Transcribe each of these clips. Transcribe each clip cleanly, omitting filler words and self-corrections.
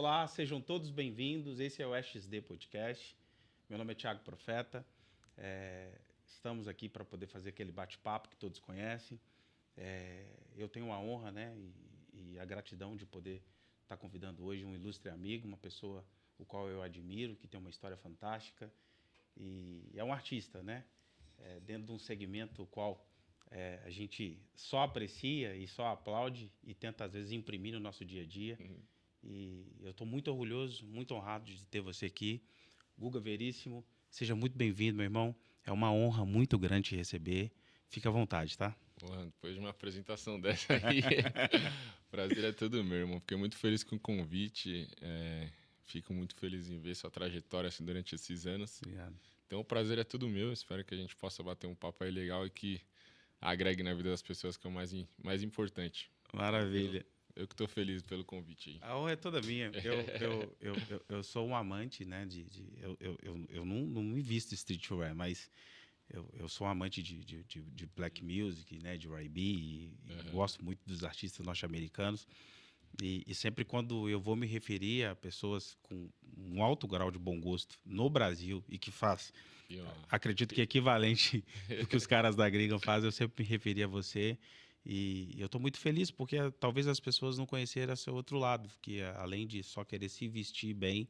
Olá, sejam todos bem-vindos. Esse é o XD Podcast. Meu nome é Thiago Profeta. Estamos aqui para poder fazer aquele bate-papo que todos conhecem. Eu tenho a honra, né, e a gratidão de poder estar convidando hoje um ilustre amigo, uma pessoa o qual eu admiro, que tem uma história fantástica e é um artista, né? Dentro de um segmento o qual a gente só aprecia e só aplaude e tenta, às vezes, imprimir no nosso dia a dia. E eu estou muito orgulhoso, muito honrado de ter você aqui. Guga Veríssimo, seja muito bem-vindo, meu irmão. É uma honra muito grande te receber. Fica à vontade, tá? Porra, depois de uma apresentação dessa aí, prazer é todo meu, irmão. Fiquei muito feliz com o convite. Fico muito feliz em ver sua trajetória assim, durante esses anos. Obrigado. Então o prazer é todo meu. Espero que a gente possa bater um papo aí legal e que agregue na vida das pessoas, que é o mais importante. Maravilha. Eu que estou feliz pelo convite aí. A honra é toda minha. Eu sou um amante, né? Eu não me visto streetwear, mas eu sou um amante de black music, né? De R&B e gosto muito dos artistas norte-americanos. E sempre quando eu vou me referir a pessoas com um alto grau de bom gosto no Brasil e que faz, acredito que é equivalente do que os caras da gringa fazem, eu sempre me referi a você. E eu estou muito feliz porque talvez as pessoas não conheceram esse outro lado, que além de só querer se vestir bem,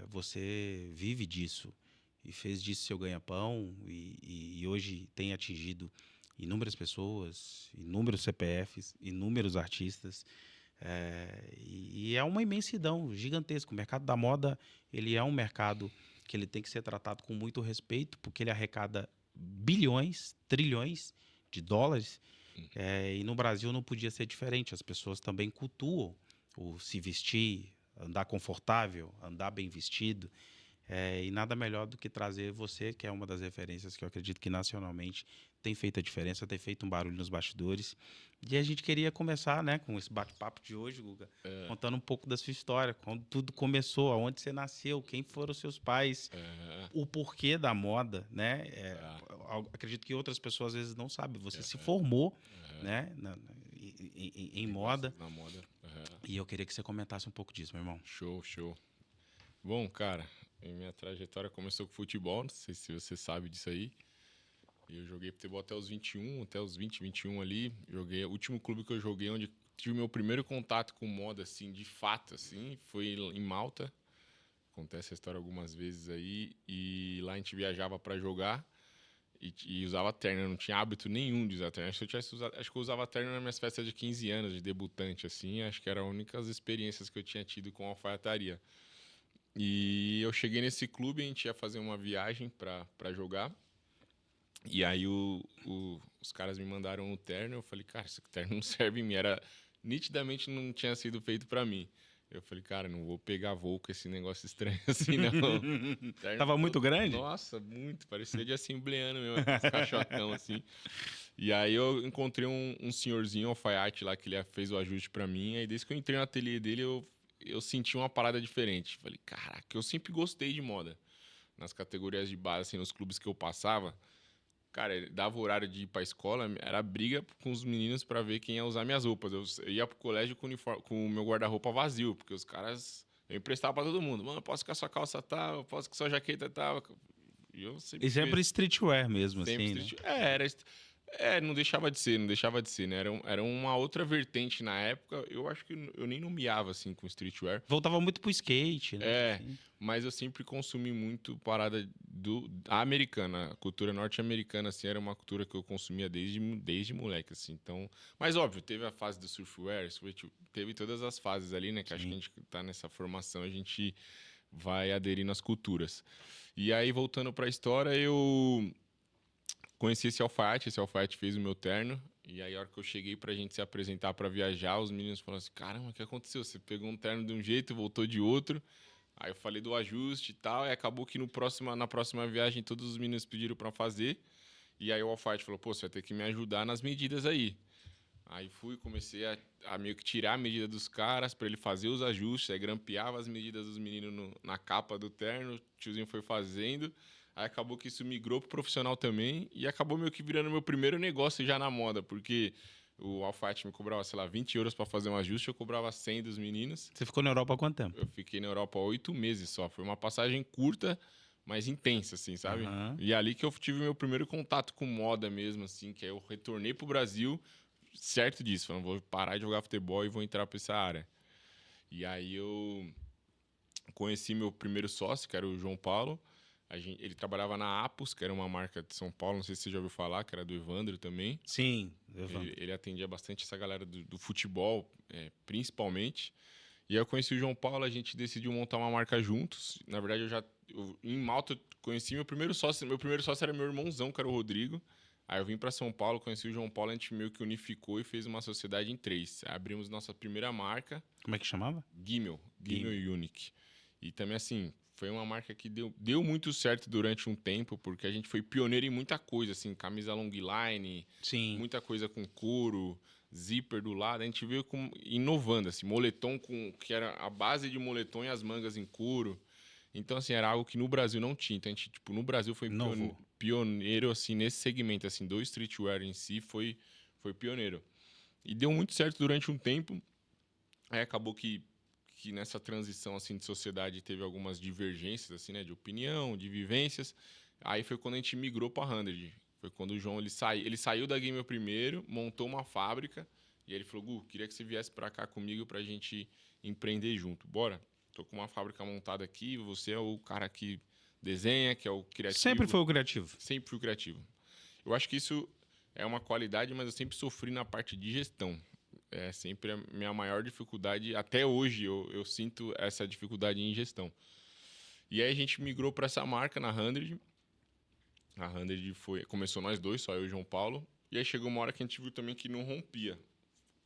você vive disso e fez disso seu ganha-pão e hoje tem atingido inúmeras pessoas, inúmeros CPFs, inúmeros artistas. E é uma imensidão gigantesca. O mercado da moda, ele é um mercado que ele tem que ser tratado com muito respeito, porque ele arrecada bilhões, trilhões de dólares. E no Brasil não podia ser diferente. As pessoas também cultuam o se vestir, andar confortável, andar bem vestido. E nada melhor do que trazer você, que é uma das referências que eu acredito que nacionalmente tem feito a diferença, tem feito um barulho nos bastidores. E a gente queria começar, né, com esse bate-papo de hoje, Guga, contando um pouco da sua história, quando tudo começou, aonde você nasceu, quem foram os seus pais, o porquê da moda, né? Acredito que outras pessoas às vezes não sabem. Você se formou, né, em moda. Na moda. E eu queria que você comentasse um pouco disso, meu irmão. Show. Bom, cara, minha trajetória começou com futebol, não sei se você sabe disso aí. Eu joguei futebol até os 21, até os 20, 21 ali. Joguei, o último clube que eu joguei, onde tive o meu primeiro contato com moda, assim, de fato, assim, foi em Malta. Contei essa história algumas vezes aí. E lá a gente viajava para jogar e usava terno. Eu não tinha hábito nenhum de usar terno. Acho que eu usava terno nas minhas festas de 15 anos, de debutante, assim. Acho que era a única experiências que eu tinha tido com alfaiataria. E eu cheguei nesse clube, a gente ia fazer uma viagem para jogar. E aí os caras me mandaram o terno, eu falei, cara, esse terno não serve em mim. Nitidamente não tinha sido feito para mim. Eu falei, cara, não vou pegar voo com esse negócio estranho assim, não. Tava muito grande? Nossa, muito. Parecia de assembleano mesmo, aqueles caixotão assim. E aí eu encontrei um senhorzinho, alfaiate lá, que ele fez o ajuste para mim. Aí desde que eu entrei no ateliê dele, eu senti uma parada diferente. Falei, caraca, eu sempre gostei de moda. Nas categorias de base, assim, nos clubes que eu passava, cara, ele dava o horário de ir pra escola, era briga com os meninos pra ver quem ia usar minhas roupas. Eu ia pro colégio com o meu guarda-roupa vazio, porque os caras... Eu emprestava pra todo mundo. Mano, posso com a sua calça tal, posso com a sua jaqueta tal. E eu sempre... E sempre streetwear mesmo, sempre assim, street... não deixava de ser, né? Era uma outra vertente na época. Eu acho que eu nem nomeava, assim, com streetwear. Voltava muito pro skate, né? Assim. Mas eu sempre consumi muito parada a americana. A cultura norte-americana, assim, era uma cultura que eu consumia desde moleque, assim. Então... Mas, óbvio, teve a fase do surfwear, teve todas as fases ali, né? Que acho que a gente tá nessa formação, a gente vai aderindo às culturas. E aí, voltando pra história, eu... conheci esse alfaiate fez o meu terno. E aí, a hora que eu cheguei pra gente se apresentar pra viajar, os meninos falaram assim, caramba, o que aconteceu? Você pegou um terno de um jeito e voltou de outro. Aí eu falei do ajuste e tal, e acabou que na próxima viagem todos os meninos pediram pra fazer. E aí o alfaiate falou, pô, você vai ter que me ajudar nas medidas aí. Aí comecei a meio que tirar a medida dos caras pra ele fazer os ajustes, aí grampeava as medidas dos meninos na capa do terno, o tiozinho foi fazendo. Aí acabou que isso migrou pro profissional também e acabou meio que virando meu primeiro negócio já na moda, porque O alfaiate me cobrava, sei lá, 20 euros pra fazer um ajuste, eu cobrava 100 dos meninos. Você ficou na Europa há quanto tempo? Eu fiquei na Europa 8 meses só. Foi uma passagem curta, mas intensa, assim, sabe? Aham. E é ali que eu tive meu primeiro contato com moda mesmo, assim, que aí eu retornei pro Brasil certo disso. Falando, vou parar de jogar futebol e vou entrar pra essa área. E aí eu conheci meu primeiro sócio, que era o João Paulo. Ele trabalhava na Apos, que era uma marca de São Paulo, não sei se você já ouviu falar, que era do Evandro também. Sim, Evandro. Ele atendia bastante essa galera do futebol, principalmente. E aí eu conheci o João Paulo, a gente decidiu montar uma marca juntos. Na verdade, em Malta eu conheci meu primeiro sócio. Meu primeiro sócio era meu irmãozão, que era o Rodrigo. Aí eu vim para São Paulo, conheci o João Paulo, a gente meio que unificou e fez uma sociedade em 3. Aí abrimos nossa primeira marca, Como é que chamava? Gimel Unique. E também, assim, foi uma marca que deu muito certo durante um tempo, porque a gente foi pioneiro em muita coisa, assim, camisa long line, Sim. muita coisa com couro, zíper do lado. A gente veio inovando, assim, moletom que era a base de moletom e as mangas em couro. Então, assim, era algo que no Brasil não tinha. Então, a gente, tipo, no Brasil foi pioneiro, assim, nesse segmento, assim, do streetwear em si, foi pioneiro. E deu muito certo durante um tempo. Aí acabou que nessa transição, assim, de sociedade teve algumas divergências, assim, né, de opinião, de vivências. Aí foi quando a gente migrou para a 100. Foi quando o João, ele saiu da Gimel primeiro, montou uma fábrica, e aí ele falou, Gu, queria que você viesse para cá comigo pra gente empreender junto. Bora? Tô com uma fábrica montada aqui, você é o cara que desenha, que é o criativo. Sempre foi o criativo. Sempre fui criativo. Eu acho que isso é uma qualidade, mas eu sempre sofri na parte de gestão. É sempre a minha maior dificuldade. Até hoje eu sinto essa dificuldade em gestão. E aí a gente migrou para essa marca na 100. A 100 começou nós dois, só eu e o João Paulo. E aí chegou uma hora que a gente viu também que não rompia.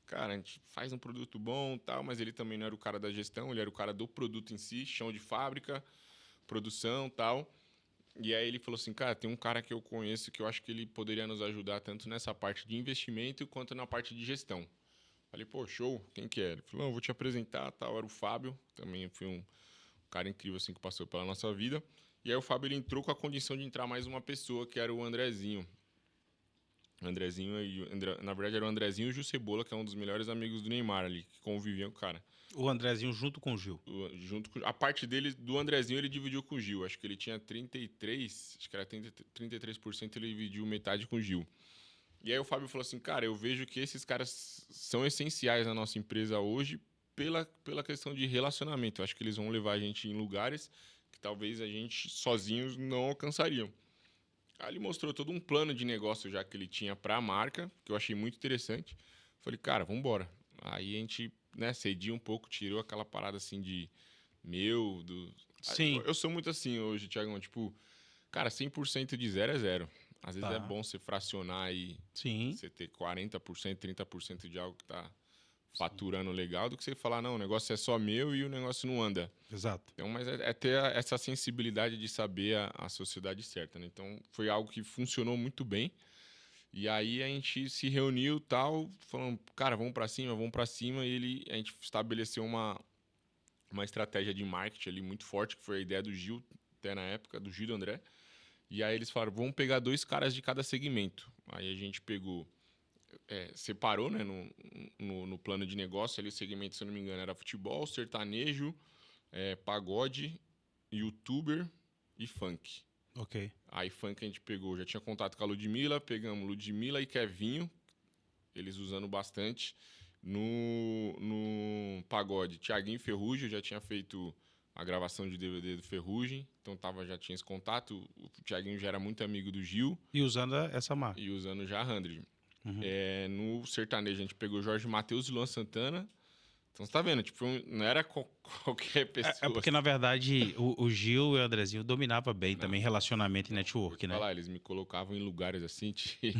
Cara, a gente faz um produto bom, tal, mas ele também não era o cara da gestão, ele era o cara do produto em si, chão de fábrica, produção, tal. E aí ele falou assim, cara, tem um cara que eu conheço que eu acho que ele poderia nos ajudar tanto nessa parte de investimento quanto na parte de gestão. Falei, pô, show, quem que é? Ele falou, não, vou te apresentar, tal, era o Fábio, também foi um cara incrível assim que passou pela nossa vida. E aí o Fábio ele entrou com a condição de entrar mais uma pessoa, que era o Andrezinho. Na verdade era o Andrezinho e o Gil Cebola, que é um dos melhores amigos do Neymar ali, que conviviam com o cara. O Andrezinho junto com o Gil. A parte dele, do Andrezinho, ele dividiu com o Gil. Acho que ele tinha 33%, acho que era 33%, ele dividiu metade com o Gil. E aí o Fábio falou assim, cara, eu vejo que esses caras são essenciais na nossa empresa hoje pela questão de relacionamento. Eu acho que eles vão levar a gente em lugares que talvez a gente sozinhos não alcançaríamos. Aí ele mostrou todo um plano de negócio já que ele tinha para a marca, que eu achei muito interessante. Falei, cara, vamos embora. Aí a gente, né, cediu um pouco, tirou aquela parada assim de Sim. Eu sou muito assim hoje, Thiagão, tipo, cara, 100% de 0 é 0. Às vezes é bom você fracionar e você ter 40%, 30% de algo que tá faturando legal, do que você falar, não, o negócio é só meu e o negócio não anda. Exato. Então, mas é ter essa sensibilidade de saber a sociedade certa, né? Então, foi algo que funcionou muito bem. E aí a gente se reuniu tal, falando, cara, vamos para cima. E a gente estabeleceu uma estratégia de marketing ali muito forte, que foi a ideia do Gil, até na época, do Gil e do André. E aí eles falaram, vamos pegar 2 caras de cada segmento. Aí a gente pegou, separou, né, no plano de negócio, ali o segmento, se eu não me engano, era futebol, sertanejo, pagode, youtuber e funk. Ok. Aí funk a gente pegou, já tinha contato com a Ludmilla, pegamos Ludmilla e Kevinho, eles usando bastante. No pagode, Thiaguinho Ferrugem, já tinha feito a gravação de DVD do Ferrugem, então já tinha esse contato. O Thiaguinho já era muito amigo do Gil. E usando essa marca. E usando já a 100. No sertanejo, a gente pegou Jorge Mateus e Luan Santana. Então você tá vendo, tipo, não era qualquer pessoa. É porque, na verdade, o Gil e o Andrezinho dominavam bem também relacionamento e network, né? Falar, eles me colocavam em lugares assim que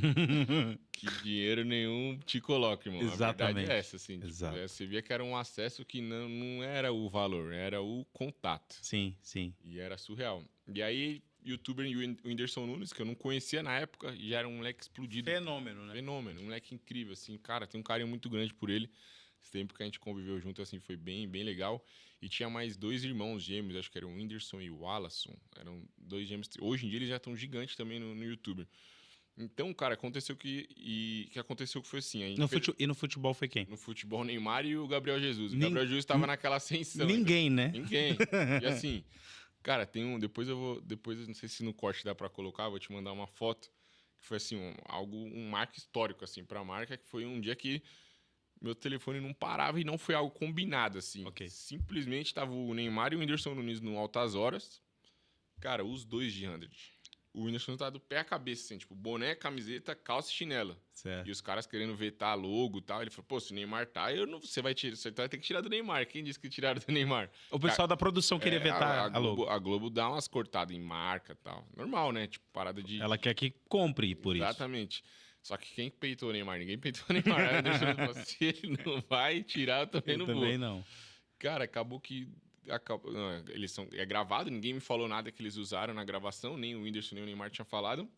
dinheiro nenhum te coloca, irmão. Exatamente. A verdade é essa, assim. Tipo, você via que era um acesso que não era o valor, era o contato. Sim, sim. E era surreal. E aí, youtuber o Whindersson Nunes, que eu não conhecia na época, e já era um moleque explodido. Fenômeno, né? Fenômeno, um moleque incrível, assim. Cara, tem um carinho muito grande por ele. Esse tempo que a gente conviveu junto, assim, foi bem, bem legal. E tinha mais 2 irmãos gêmeos, acho que eram o Whindersson e o Wallace. Eram 2 gêmeos. Hoje em dia eles já estão gigantes também no YouTube. Então, cara, aconteceu que aconteceu que foi assim. A gente E no futebol foi quem? no futebol, o Neymar e o Gabriel Jesus. O Nin- Gabriel Jesus estava naquela ascensão. Ninguém, né? Ninguém. E assim, cara, tem um. Depois eu não sei se no corte dá pra colocar, vou te mandar uma foto. Que foi assim, um marco histórico, assim, pra marca, que foi um dia que meu telefone não parava e não foi algo combinado, assim. Ok. Simplesmente tava o Neymar e o Whindersson Nunes no Altas Horas. Cara, os dois de 100. O Whindersson tá do pé à cabeça, assim, tipo, boné, camiseta, calça e chinelo. Certo. E os caras querendo vetar logo e tal. Ele falou, pô, se o Neymar tá, você vai ter que tirar do Neymar. Quem disse que tiraram do Neymar? O pessoal da produção queria vetar a logo. A Globo dá umas cortadas em marca e tal. Normal, né? Tipo, parada de... Ela quer que compre por isso. Exatamente. Só que quem peitou o Neymar? Ninguém peitou o Neymar. Aí o Anderson falou, se ele não vai tirar, eu também não vou. Também não. Cara, acabou que... Não, é gravado, ninguém me falou nada que eles usaram na gravação, nem o Whindersson nem o Neymar tinha falado.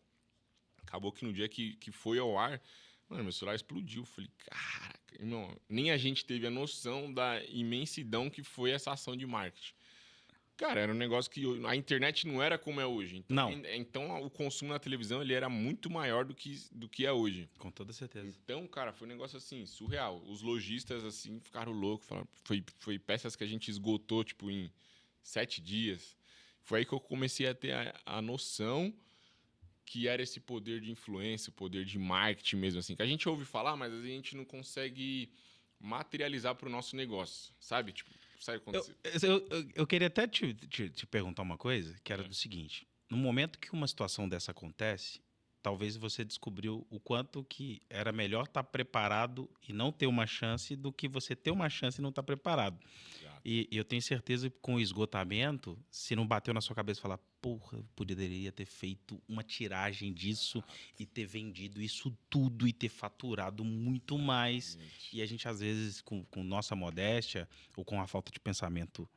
Acabou que no dia que foi ao ar, mano, meu celular explodiu. Falei, caraca, irmão, nem a gente teve a noção da imensidão que foi essa ação de marketing. Cara, era um negócio que a internet não era como é hoje. Então, Não. Então o consumo na televisão ele era muito maior do que é hoje. Com toda certeza. Então, cara, foi um negócio assim, surreal. Os lojistas, assim, ficaram loucos. Falaram, foi peças que a gente esgotou, tipo, em 7 dias. Foi aí que eu comecei a ter a noção que era esse poder de influência, o poder de marketing mesmo, assim. Que a gente ouve falar, mas a gente não consegue materializar para o nosso negócio, sabe? Tipo, sabe quando Eu queria até te perguntar uma coisa, que era do seguinte. No momento que uma situação dessa acontece, talvez você descobriu o quanto que era melhor estar preparado e não ter uma chance do que você ter uma chance e não estar preparado. Exato. E eu tenho certeza que com o esgotamento, se não bateu na sua cabeça e falar, porra, eu poderia ter feito uma tiragem disso e ter vendido isso tudo e ter faturado muito mais. E a gente, às vezes, com nossa modéstia ou com a falta de pensamento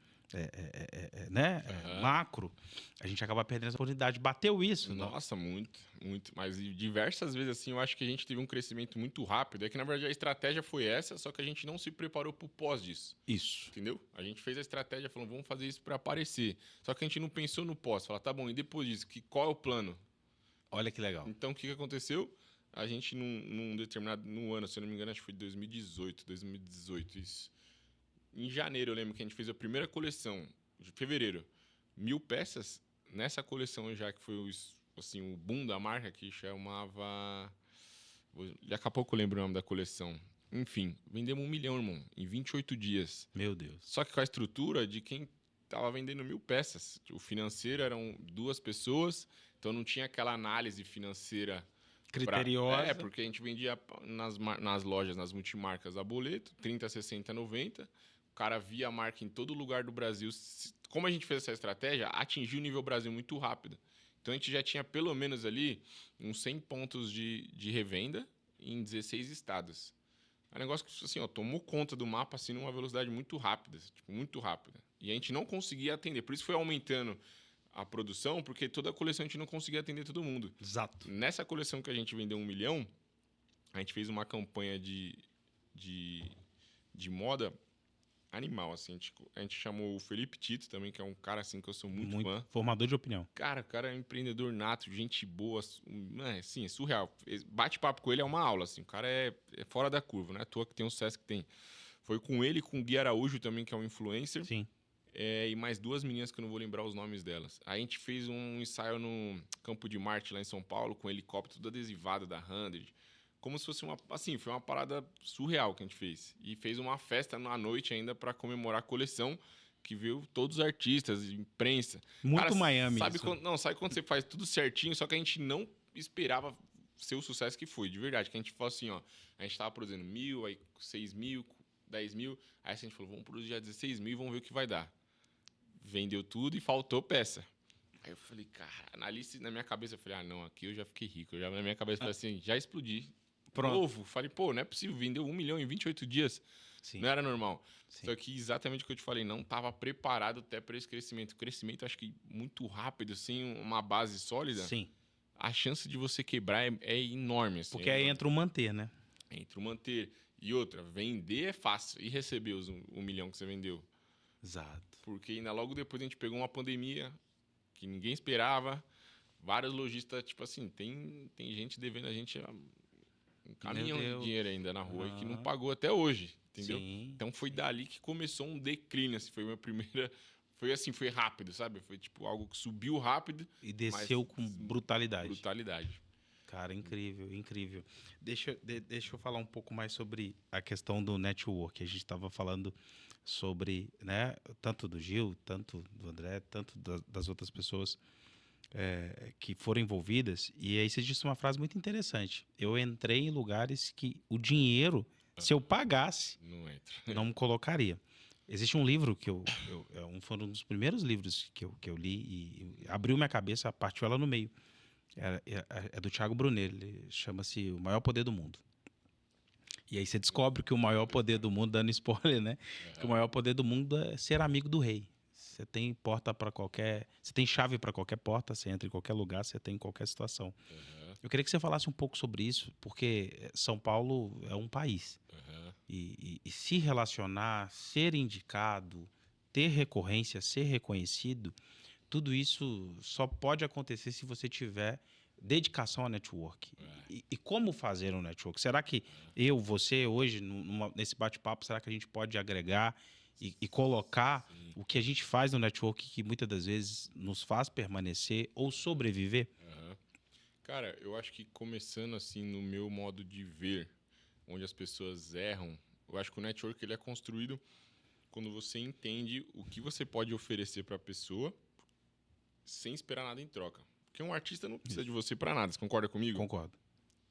macro, a gente acaba perdendo essa oportunidade. Bateu isso? Nossa, muito, muito. Mas diversas vezes, assim, eu acho que a gente teve um crescimento muito rápido. É que, na verdade, a estratégia foi essa, só que a gente não se preparou pro pós disso. Isso. Entendeu? A gente fez a estratégia, falou, vamos fazer isso para aparecer. Só que a gente não pensou no pós. Falar, tá bom, e depois disso, qual é o plano? Olha que legal. Então, o que aconteceu? A gente, no ano, se eu não me engano, acho que foi 2018, isso. Em janeiro, eu lembro que a gente fez a primeira coleção, de fevereiro. 1.000 peças. Nessa coleção já, que foi o boom da marca, que chamava... Daqui a pouco eu lembro o nome da coleção. Enfim, vendemos 1 milhão, irmão, em 28 dias. Meu Deus. Só que com a estrutura de quem estava vendendo 1.000 peças. O financeiro eram 2 pessoas, então não tinha aquela análise financeira criteriosa. Porque a gente vendia nas lojas, nas multimarcas, a boleto, 30, 60, 90. O cara via a marca em todo lugar do Brasil. Como a gente fez essa estratégia, atingiu o nível Brasil muito rápido. Então a gente já tinha pelo menos ali uns 100 pontos de revenda em 16 estados. É um negócio que, assim, tomou conta do mapa, assim, numa velocidade muito rápida. Tipo, muito rápida. E a gente não conseguia atender. Por isso foi aumentando a produção, porque toda a coleção a gente não conseguia atender todo mundo. Exato. Nessa coleção que a gente vendeu 1 milhão, a gente fez uma campanha de moda animal, assim. A gente chamou o Felipe Tito também, que é um cara, assim, que eu sou muito fã. Formador de opinião. Cara, o cara é um empreendedor nato, gente boa, assim, é surreal. Bate-papo com ele é uma aula, assim. O cara é fora da curva, não é à toa que tem o sucesso que tem. Foi com ele, com o Gui Araújo também, que é um influencer. Sim. E mais 2 meninas que eu não vou lembrar os nomes delas. A gente fez um ensaio no Campo de Marte, lá em São Paulo, com um helicóptero tudo adesivado da 100. Como se fosse foi uma parada surreal que a gente fez. E fez uma festa à noite ainda para comemorar a coleção, que viu todos os artistas, imprensa. Muito Cara, Miami sabe isso. sabe quando você faz tudo certinho, só que a gente não esperava ser o sucesso que foi, de verdade. Que a gente falou assim, ó, a gente tava produzindo 1.000, aí 6.000, 10.000, aí a gente falou, vamos produzir já 16.000 e vamos ver o que vai dar. Vendeu tudo e faltou peça. Aí eu falei, cara, na minha cabeça, eu falei, não, aqui eu já fiquei rico. Na minha cabeça, eu falei assim, já explodi. Pronto. Novo. Falei, pô, não é possível, vendeu 1 milhão em 28 dias. Sim. Não era normal. Sim. Só que exatamente o que eu te falei, não estava preparado até para esse crescimento. O crescimento, acho que muito rápido, sem uma base sólida. Sim. A chance de você quebrar é enorme. Assim, porque aí entra o manter, né? Entra o manter. E outra, vender é fácil. E receber os 1 milhão que você vendeu? Exato. Porque ainda logo depois a gente pegou uma pandemia que ninguém esperava. vários lojistas, tipo assim, tem gente devendo a gente um caminhão de Deus. dinheiro ainda na rua e que não Aham. pagou até hoje, entendeu? Sim, Então foi sim. dali que começou um declínio, assim, foi a minha primeira... Foi assim, foi rápido, sabe? Foi tipo algo que subiu rápido, E mas desceu com brutalidade. brutalidade. Cara, incrível, incrível. Deixa eu falar um pouco mais sobre a questão do network. A gente estava falando sobre, né, tanto do Gil, tanto do André, tanto das outras pessoas que foram envolvidas. E aí você disse uma frase muito interessante. Eu entrei em lugares que o dinheiro, se eu pagasse, Não entra. não me colocaria. Existe um livro que foi um dos primeiros livros que eu li e abriu minha cabeça, partiu ela no meio. É do Thiago Brunet, ele chama-se O Maior Poder do Mundo. E aí você descobre que o maior poder do mundo, dando spoiler, né? Que o maior poder do mundo é ser amigo do rei. Você tem porta para qualquer. Você tem chave para qualquer porta, você entra em qualquer lugar, você tem em qualquer situação. Uhum, Eu queria que você falasse um pouco sobre isso, porque São Paulo é um país. uhum. E se relacionar, ser indicado, ter recorrência, ser reconhecido, tudo isso só pode acontecer se você tiver dedicação ao network. E como fazer um network? Será que eu, você, hoje, nesse bate-papo, será que a gente pode agregar e colocar Sim. o que a gente faz no network que muitas das vezes nos faz permanecer ou sobreviver? Uhum. Cara, eu acho que começando assim no meu modo de ver, onde as pessoas erram, eu acho que o network ele é construído quando você entende o que você pode oferecer para a pessoa sem esperar nada em troca. Porque um artista não precisa de você para nada, você concorda comigo? Concordo.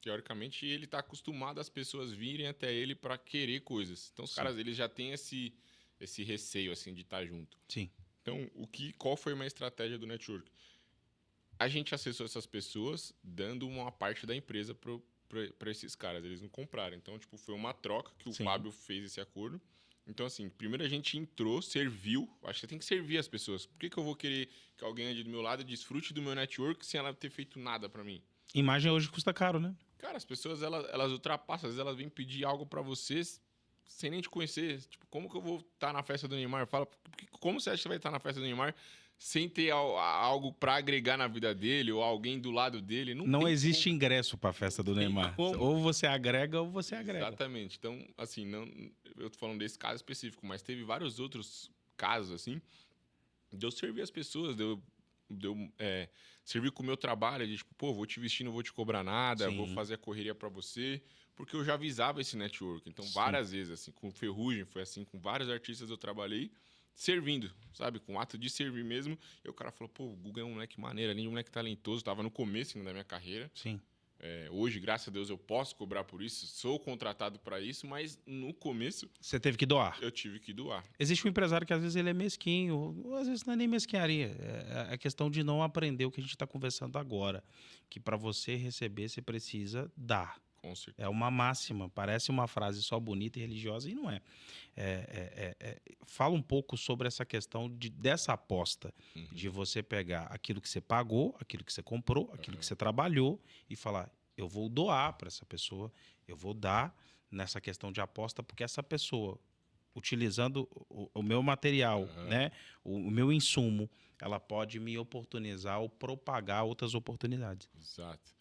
Teoricamente, ele está acostumado às pessoas virem até ele para querer coisas. Então, os Sim. caras eles já têm esse receio assim de estar junto. Sim. Então, qual foi uma estratégia do network? A gente acessou essas pessoas dando uma parte da empresa para esses caras. Eles não compraram. Então, tipo, foi uma troca que o Sim. Fábio fez esse acordo. Então, assim, primeiro a gente entrou, serviu. Acho que você tem que servir as pessoas. Por que eu vou querer que alguém ande do meu lado e desfrute do meu network sem ela ter feito nada para mim? Imagem hoje custa caro, né? Cara, as pessoas, elas ultrapassam. Às vezes elas vêm pedir algo para vocês sem nem te conhecer. Tipo, como que eu vou estar na festa do Neymar? Fala, como você acha que você vai estar na festa do Neymar sem ter algo para agregar na vida dele ou alguém do lado dele? Não tem existe como. ingresso para a festa do Não tem Neymar. como. Ou você agrega ou você agrega. Exatamente. Então, assim, não, eu tô falando desse caso específico, mas teve vários outros casos, assim, de eu servir as pessoas, de eu servir com o meu trabalho, de tipo, pô, vou te vestir, não vou te cobrar nada, vou Sim. fazer a correria para você, porque eu já avisava esse network. Então, Sim. várias vezes, assim, com Ferrugem, foi assim, com vários artistas eu trabalhei, servindo, sabe? Com ato de servir mesmo. E o cara falou, pô, o Guga é um moleque maneiro, além de um moleque talentoso, tava no começo ainda da minha carreira. Sim. Hoje, graças a Deus, eu posso cobrar por isso, sou contratado para isso, mas no começo Você teve que doar. eu tive que doar. Existe um empresário que às vezes ele é mesquinho, ou às vezes não é nem mesquinharia. É a questão de não aprender o que a gente está conversando agora. Que para você receber, você precisa dar. Com certeza. É uma máxima, parece uma frase só bonita e religiosa, e não é. Fala um pouco sobre essa questão dessa aposta, de você pegar aquilo que você pagou, aquilo que você comprou, aquilo que você trabalhou e falar, eu vou doar para essa pessoa, eu vou dar nessa questão de aposta, porque essa pessoa, utilizando o meu material, né, o meu insumo, ela pode me oportunizar ou propagar outras oportunidades. Exato.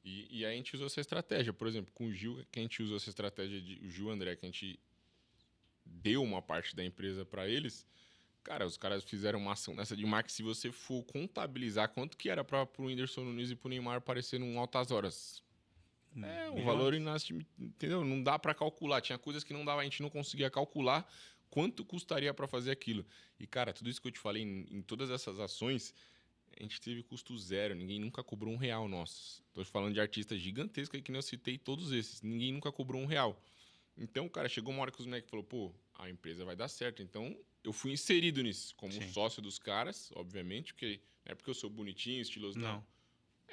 E aí a gente usou essa estratégia. Por exemplo, com o Gil, que a gente usou essa estratégia o Gil André, que a gente deu uma parte da empresa para eles. Cara, os caras fizeram uma ação nessa de marketing. Se você for contabilizar quanto que era para o Whindersson Nunes e para o Neymar aparecer num Altas Horas. Um valor inastimível, entendeu? Não dá para calcular. Tinha coisas que não dava, a gente não conseguia calcular quanto custaria para fazer aquilo. E, cara, tudo isso que eu te falei, em todas essas ações, a gente teve custo zero. Ninguém nunca cobrou R$1 nosso. Tô falando de artistas gigantescos aí, que nem eu citei todos esses. Ninguém nunca cobrou R$1. Então, cara, chegou uma hora que os moleques falaram, pô, a empresa vai dar certo. Então, eu fui inserido nisso, como sócio dos caras, obviamente, porque não é porque eu sou bonitinho, estiloso, não.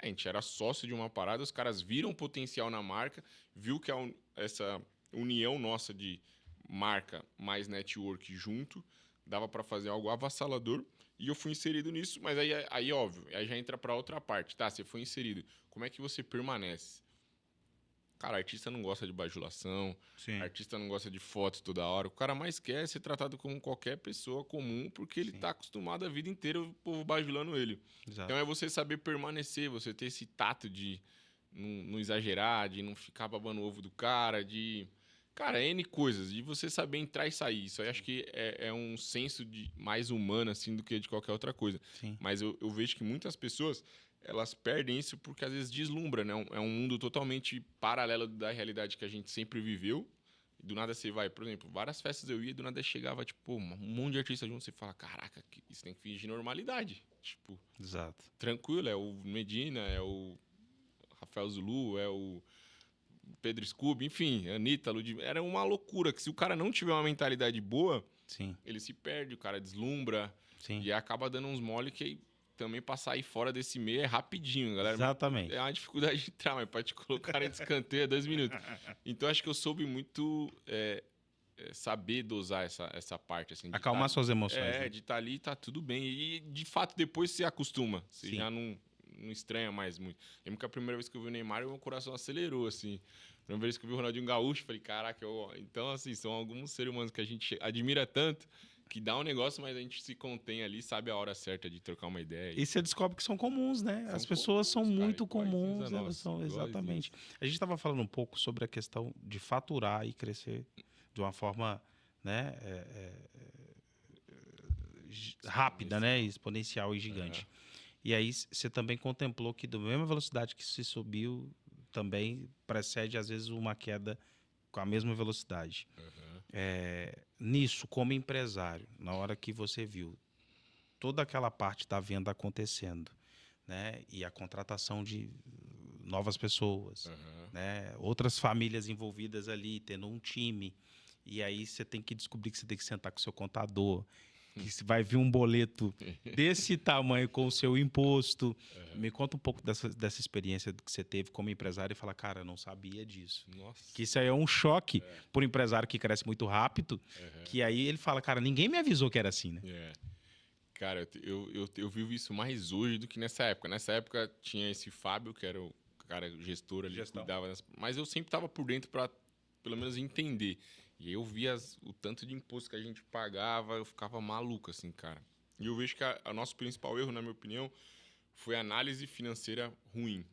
A gente era sócio de uma parada, os caras viram potencial na marca, viu que essa união nossa de marca mais network junto, dava para fazer algo avassalador, e eu fui inserido nisso, mas aí óbvio, aí já entra para outra parte. Tá, você foi inserido, como é que você permanece? Cara, artista não gosta de bajulação, Sim. artista não gosta de fotos toda hora. O cara mais quer ser tratado como qualquer pessoa comum, porque ele Sim. tá acostumado a vida inteira o povo bajulando ele. Exato. Então é você saber permanecer, você ter esse tato de não exagerar, de não ficar babando o ovo do cara, de... Cara, N coisas, de você saber entrar e sair. Isso aí acho que é um senso mais humano, assim, do que de qualquer outra coisa. Sim. Mas eu vejo que muitas pessoas, elas perdem isso porque às vezes deslumbra, né? É um mundo totalmente paralelo da realidade que a gente sempre viveu. E do nada você vai, por exemplo, várias festas eu ia e do nada chegava, tipo, um monte de artista junto, você fala, caraca, isso tem que fingir normalidade. Tipo, Exato. tranquilo, é o Medina, é o Rafael Zulu, é o Pedro Scooby, enfim, Anitta, Ludmilla. Era uma loucura, que se o cara não tiver uma mentalidade boa, Sim. ele se perde, o cara deslumbra. Sim. E acaba dando uns mole que também pra sair fora desse meio é rapidinho, galera. Exatamente. É uma dificuldade de entrar, mas pra te colocar em escanteio é 2 minutos. Então acho que eu soube muito saber dosar essa parte. Assim, Acalmar suas emoções. né? De estar ali tá tudo bem. E de fato depois você acostuma. Você Sim. já não estranha mais muito. Eu lembro que a primeira vez que eu vi o Neymar, meu coração acelerou, assim. A primeira vez que eu vi o Ronaldinho Gaúcho, falei, caraca, então, assim, são alguns seres humanos que a gente admira tanto, que dá um negócio, mas a gente se contém ali, sabe a hora certa de trocar uma ideia. E você descobre que são comuns, né? São As pessoas são comuns, cara, muito iguaizinhos a comuns, elas nós, são iguaizinhos. exatamente. A gente estava falando um pouco sobre a questão de faturar e crescer de uma forma, né, rápida, né, exponencial e gigante. E aí você também contemplou que da mesma velocidade que se subiu, também precede às vezes uma queda com a mesma velocidade. Nisso, como empresário, na hora que você viu toda aquela parte da venda acontecendo, né, e a contratação de novas pessoas, né, outras famílias envolvidas ali, tendo um time, e aí você tem que descobrir que você tem que sentar com o seu contador, que vai vir um boleto desse tamanho com o seu imposto. Me conta um pouco dessa experiência que você teve como empresário e fala, cara, eu não sabia disso. Nossa. Que isso aí é um choque para um empresário que cresce muito rápido, que aí ele fala, cara, ninguém me avisou que era assim, né? Cara, eu vivo isso mais hoje do que nessa época. Nessa época tinha esse Fábio, que era o cara gestor ali, que cuidava mas eu sempre estava por dentro para pelo menos entender. E aí eu via o tanto de imposto que a gente pagava, eu ficava maluco, assim, cara. E eu vejo que o nosso principal erro, na minha opinião, foi a análise financeira ruim.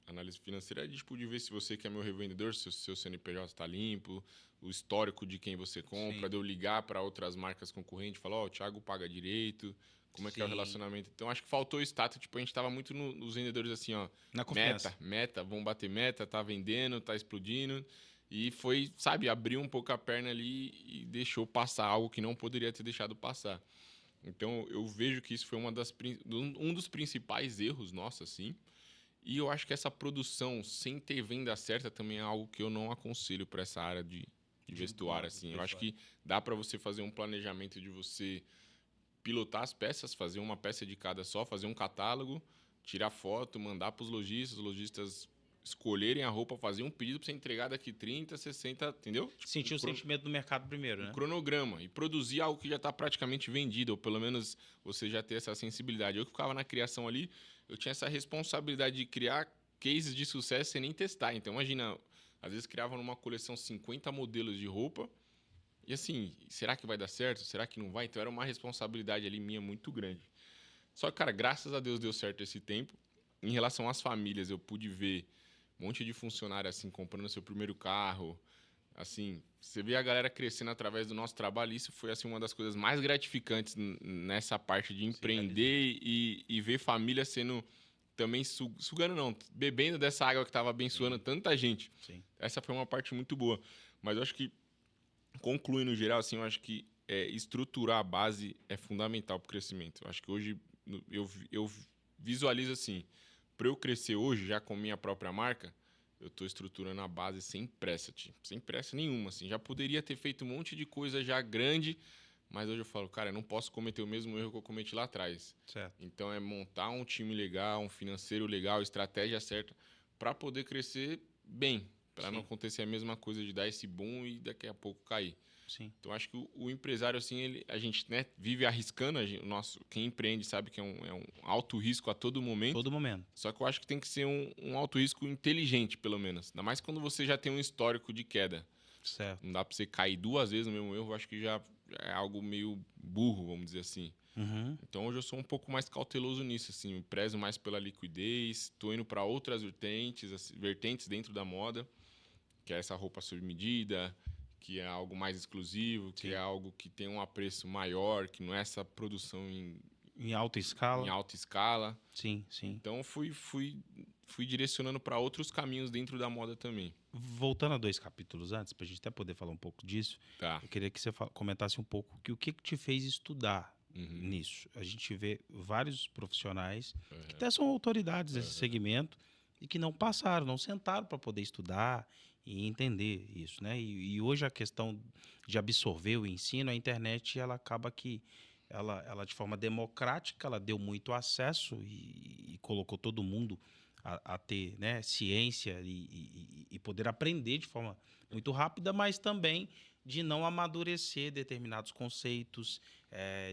Análise financeira é tipo, de ver se você que é meu revendedor, se o seu CNPJ está limpo, o histórico de quem você compra, de eu ligar para outras marcas concorrentes e falar, o Thiago paga direito, como é que é o relacionamento. Então, acho que faltou o status, tipo, a gente estava muito nos vendedores assim, ó, Na confiança. meta, vamos bater meta, tá vendendo, tá explodindo. E foi, sabe, abriu um pouco a perna ali e deixou passar algo que não poderia ter deixado passar. Então, eu vejo que isso foi um dos principais erros nossos, assim. E eu acho que essa produção, sem ter venda certa, também é algo que eu não aconselho para essa área de vestuário, assim. Eu acho que dá para você fazer um planejamento de você pilotar as peças, fazer uma peça de cada só, fazer um catálogo, tirar foto, mandar para os lojistas escolherem a roupa, fazer um pedido para você entregar daqui 30, 60, entendeu? Tipo, Sentir o sentimento do mercado primeiro, né? Um cronograma e produzir algo que já está praticamente vendido, ou pelo menos você já ter essa sensibilidade. Eu que ficava na criação ali, eu tinha essa responsabilidade de criar cases de sucesso sem nem testar. Então, imagina, às vezes criava numa coleção 50 modelos de roupa e assim, será que vai dar certo? Será que não vai? Então, era uma responsabilidade ali minha muito grande. Só que, cara, graças a Deus deu certo esse tempo. Em relação às famílias, eu pude ver um monte de funcionário assim comprando seu primeiro carro. Assim, você vê a galera crescendo através do nosso trabalho. Isso foi assim uma das coisas mais gratificantes nessa parte de empreender e ver família sendo também sugando, não, bebendo dessa água que estava abençoando tanta gente. Sim. Essa foi uma parte muito boa. Mas eu acho que, concluindo no geral, assim, eu acho que estruturar a base é fundamental para o crescimento. Eu acho que hoje eu visualizo assim, para eu crescer hoje, já com minha própria marca, eu estou estruturando a base sem pressa, sem pressa nenhuma. Assim. Já poderia ter feito um monte de coisa já grande, mas hoje eu falo, cara, eu não posso cometer o mesmo erro que eu cometi lá atrás. Certo. Então é montar um time legal, um financeiro legal, estratégia certa, para poder crescer bem, para não acontecer a mesma coisa de dar esse boom e daqui a pouco cair. Sim. Então, acho que o empresário, assim, a gente, né, vive arriscando. Quem empreende sabe que é um alto risco a todo momento. Todo momento. Só que eu acho que tem que ser um alto risco inteligente, pelo menos. Ainda mais quando você já tem um histórico de queda. Certo. Não dá pra você cair 2 vezes no mesmo erro. Eu acho que já é algo meio burro, vamos dizer assim. Uhum. Então, hoje eu sou um pouco mais cauteloso nisso, assim. Eu prezo mais pela liquidez. Tô indo para outras vertentes dentro da moda, que é essa roupa sob medida, que é algo mais exclusivo, que Sim. é algo que tem um apreço maior, que não é essa produção Em alta escala. em alta escala. Sim, sim. Então, fui direcionando para outros caminhos dentro da moda também. Voltando a 2 capítulos antes, para a gente até poder falar um pouco disso, Tá. eu queria que você comentasse um pouco o que te fez estudar Uhum. nisso. A gente vê vários profissionais que Uhum. até são autoridades desse segmento e que não passaram, não sentaram para poder estudar e entender isso, né? E hoje a questão de absorver o ensino, a internet, ela acaba que ela de forma democrática, ela deu muito acesso e colocou todo mundo a ter, né, ciência e poder aprender de forma muito rápida, mas também de não amadurecer determinados conceitos,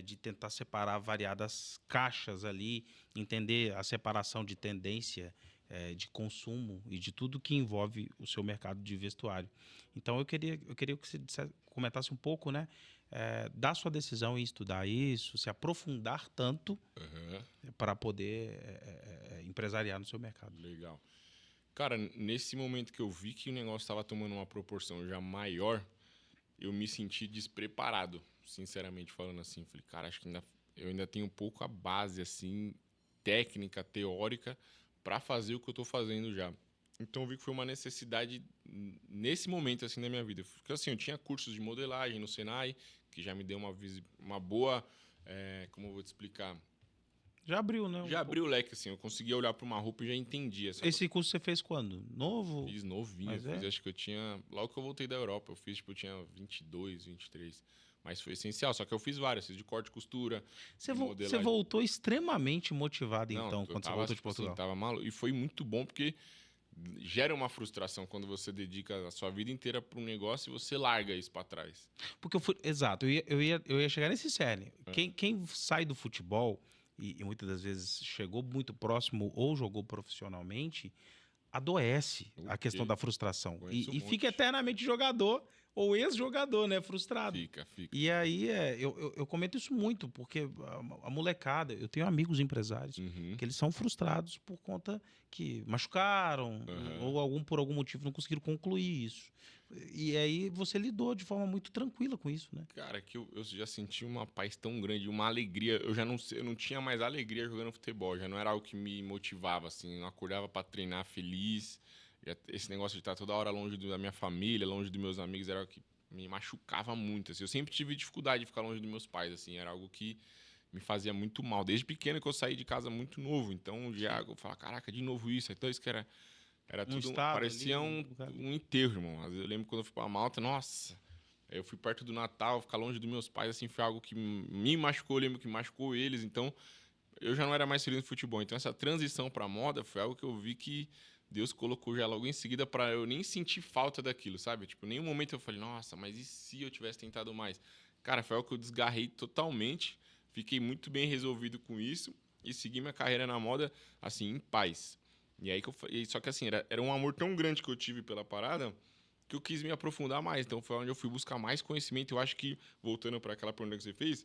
de tentar separar variadas caixas ali, entender a separação de tendência de consumo e de tudo que envolve o seu mercado de vestuário. Então, eu queria que você comentasse um pouco, né, da sua decisão em estudar isso, se aprofundar tanto para poder empresariar no seu mercado. Legal. Cara, nesse momento que eu vi que o negócio estava tomando uma proporção já maior, eu me senti despreparado, sinceramente falando assim. Falei, cara, acho que eu ainda tenho pouco a base, assim, técnica, teórica, para fazer o que eu estou fazendo já. Então, eu vi que foi uma necessidade nesse momento, assim, da minha vida. Porque, assim, eu tinha cursos de modelagem no Senai, que já me deu uma boa... como eu vou te explicar? Já abriu, né? Já abriu o leque, assim. Eu conseguia olhar para uma roupa e já entendia. Esse curso você fez quando? Novo? Fiz novinho. Mas Acho que eu tinha... Logo que eu voltei da Europa, eu fiz, tipo, eu tinha 22, 23. Mas foi essencial. Só que eu fiz várias. Fiz de corte e costura, Você modelagem. voltou extremamente motivado, Não, então, quando você voltou de Portugal. Assim, tava maluco. E foi muito bom, porque gera uma frustração quando você dedica a sua vida inteira para um negócio e você larga isso para trás. Porque exato, eu ia chegar nesse cerne. Quem sai do futebol e muitas das vezes chegou muito próximo ou jogou profissionalmente, adoece a questão da frustração. E fica eternamente jogador ou ex-jogador, né? Frustrado. Fica. E aí, eu comento isso muito, porque a molecada, eu tenho amigos empresários que eles são frustrados por conta que machucaram ou por algum motivo não conseguiram concluir isso. E aí você lidou de forma muito tranquila com isso, né? Cara, que eu já senti uma paz tão grande, uma alegria. Eu não tinha mais alegria jogando futebol, já não era algo que me motivava, assim. Eu não acordava para treinar feliz. Esse negócio de estar toda hora longe da minha família, longe dos meus amigos, era algo que me machucava muito, assim. Eu sempre tive dificuldade de ficar longe dos meus pais, assim. Era algo que me fazia muito mal. Desde pequeno que eu saí de casa muito novo. Então, já eu falava, caraca, de novo isso. Então, isso que era tudo... Parecia um enterro, irmão. Às vezes eu lembro quando eu fui pra Malta, nossa... Eu fui perto do Natal, ficar longe dos meus pais, assim, foi algo que me machucou, eu lembro que machucou eles. Então, eu já não era mais feliz no futebol. Então, essa transição pra moda foi algo que eu vi que Deus colocou já logo em seguida para eu nem sentir falta daquilo, sabe? Tipo, em nenhum momento eu falei, nossa, mas e se eu tivesse tentado mais? Cara, foi algo que eu desgarrei totalmente, fiquei muito bem resolvido com isso e segui minha carreira na moda, assim, em paz. E aí só que assim, era um amor tão grande que eu tive pela parada que eu quis me aprofundar mais. Então foi onde eu fui buscar mais conhecimento. Eu acho que, voltando para aquela pergunta que você fez,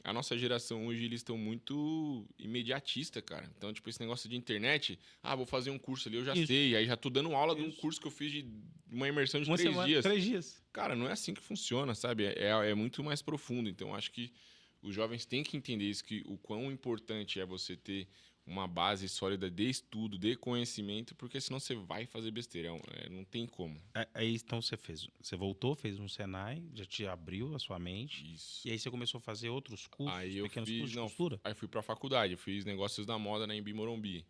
a nossa geração hoje, eles estão muito imediatista, cara. Então, tipo, esse negócio de internet, vou fazer um curso ali, eu já sei. Aí já tô dando aula de um curso que eu fiz de uma imersão de 3 dias. 3 dias. Cara, não é assim que funciona, sabe? É muito mais profundo. Então, acho que os jovens têm que entender isso, que o quão importante é você ter uma base sólida de estudo, de conhecimento, porque senão você vai fazer besteira. Não tem como. Aí, então, você voltou, fez um Senai, já te abriu a sua mente. Isso. E aí você começou a fazer outros cursos, pequenos cursos de não, costura? Aí fui pra faculdade, eu fiz negócios da moda na Embi Morumbi,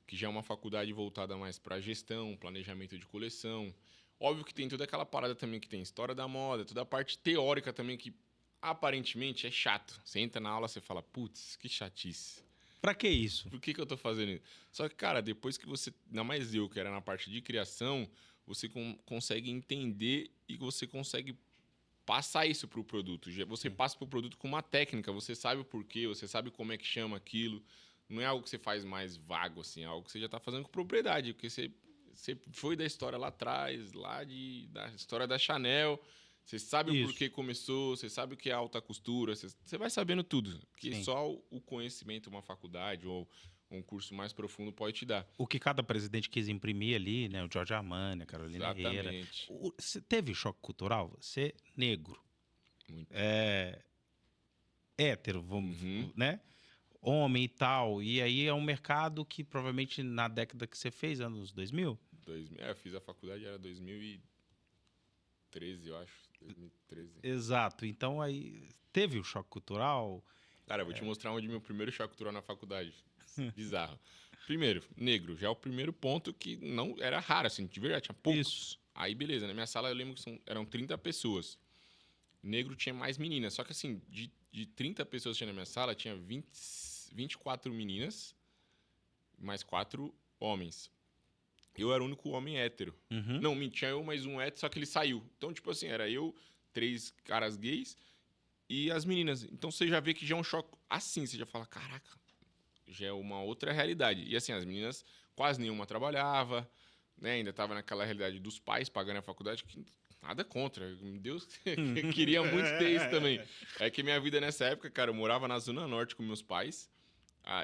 que já é uma faculdade voltada mais para gestão, planejamento de coleção. Óbvio que tem toda aquela parada também que tem história da moda, toda a parte teórica também que aparentemente é chato. Você entra na aula, você fala, putz, que chatice. Pra que isso? Por que eu tô fazendo isso? Só que, cara, depois que você... Ainda mais eu, que era na parte de criação, você consegue entender e você consegue passar isso pro produto. Você passa pro produto com uma técnica, você sabe o porquê, você sabe como é que chama aquilo. Não é algo que você faz mais vago, assim, é algo que você já tá fazendo com propriedade, porque você foi da história lá atrás, da história da Chanel, você sabe o Isso. porquê começou, você sabe o que é alta costura, você vai sabendo tudo, que Sim. só o conhecimento, uma faculdade ou um curso mais profundo pode te dar. O que cada presidente quis imprimir ali, né? O Giorgio Armani, a Carolina Herrera. Exatamente. Você teve choque cultural? Você negro, Muito. hétero, vamos, Uhum. né? Homem e tal. E aí é um mercado que provavelmente na década que você fez, anos 2000, Eu fiz a faculdade, era 2013, eu acho. 2013. exato. Então aí teve o choque cultural. Cara, eu vou te mostrar onde meu primeiro choque cultural na faculdade. Bizarro. Primeiro, negro. Já é o primeiro ponto que não era raro, assim, de verdade, tinha poucos. Isso. Aí, beleza, na minha sala eu lembro que eram 30 pessoas. Negro tinha mais meninas. Só que, assim, de 30 pessoas que tinha na minha sala, tinha 24 meninas, mais 4 homens. Eu era o único homem hétero. Uhum. Não, tinha eu mais um hétero, só que ele saiu. Então, tipo assim, era eu, 3 caras gays e as meninas. Então você já vê que já é um choque assim, você já fala, caraca, já é uma outra realidade. E assim, as meninas, quase nenhuma trabalhava, né? Ainda tava naquela realidade dos pais pagando a faculdade, que nada contra. Deus queria muito ter isso também. É que minha vida nessa época, cara, eu morava na Zona Norte com meus pais.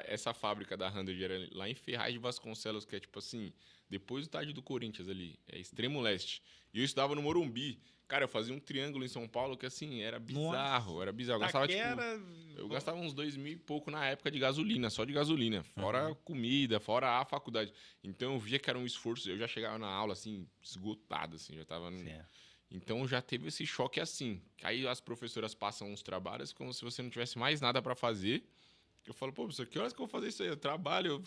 Essa fábrica da Hundred era lá em Ferraz de Vasconcelos, que é tipo assim, depois do estádio do Corinthians ali, é extremo leste. E eu estudava no Morumbi. Cara, eu fazia um triângulo em São Paulo que assim, era bizarro, Nossa. era bizarro. Eu gastava, tipo, Taquera, eu gastava uns 2.000 e pouco na época de gasolina, só de gasolina. Fora comida, fora a faculdade. Então eu via que era um esforço. Eu já chegava na aula, assim, esgotado, assim, já tava... certo. Então já teve esse choque assim. Aí as professoras passam uns trabalhos como se você não tivesse mais nada para fazer. Eu falo, pô, professor, que horas que eu vou fazer isso aí? Eu trabalho.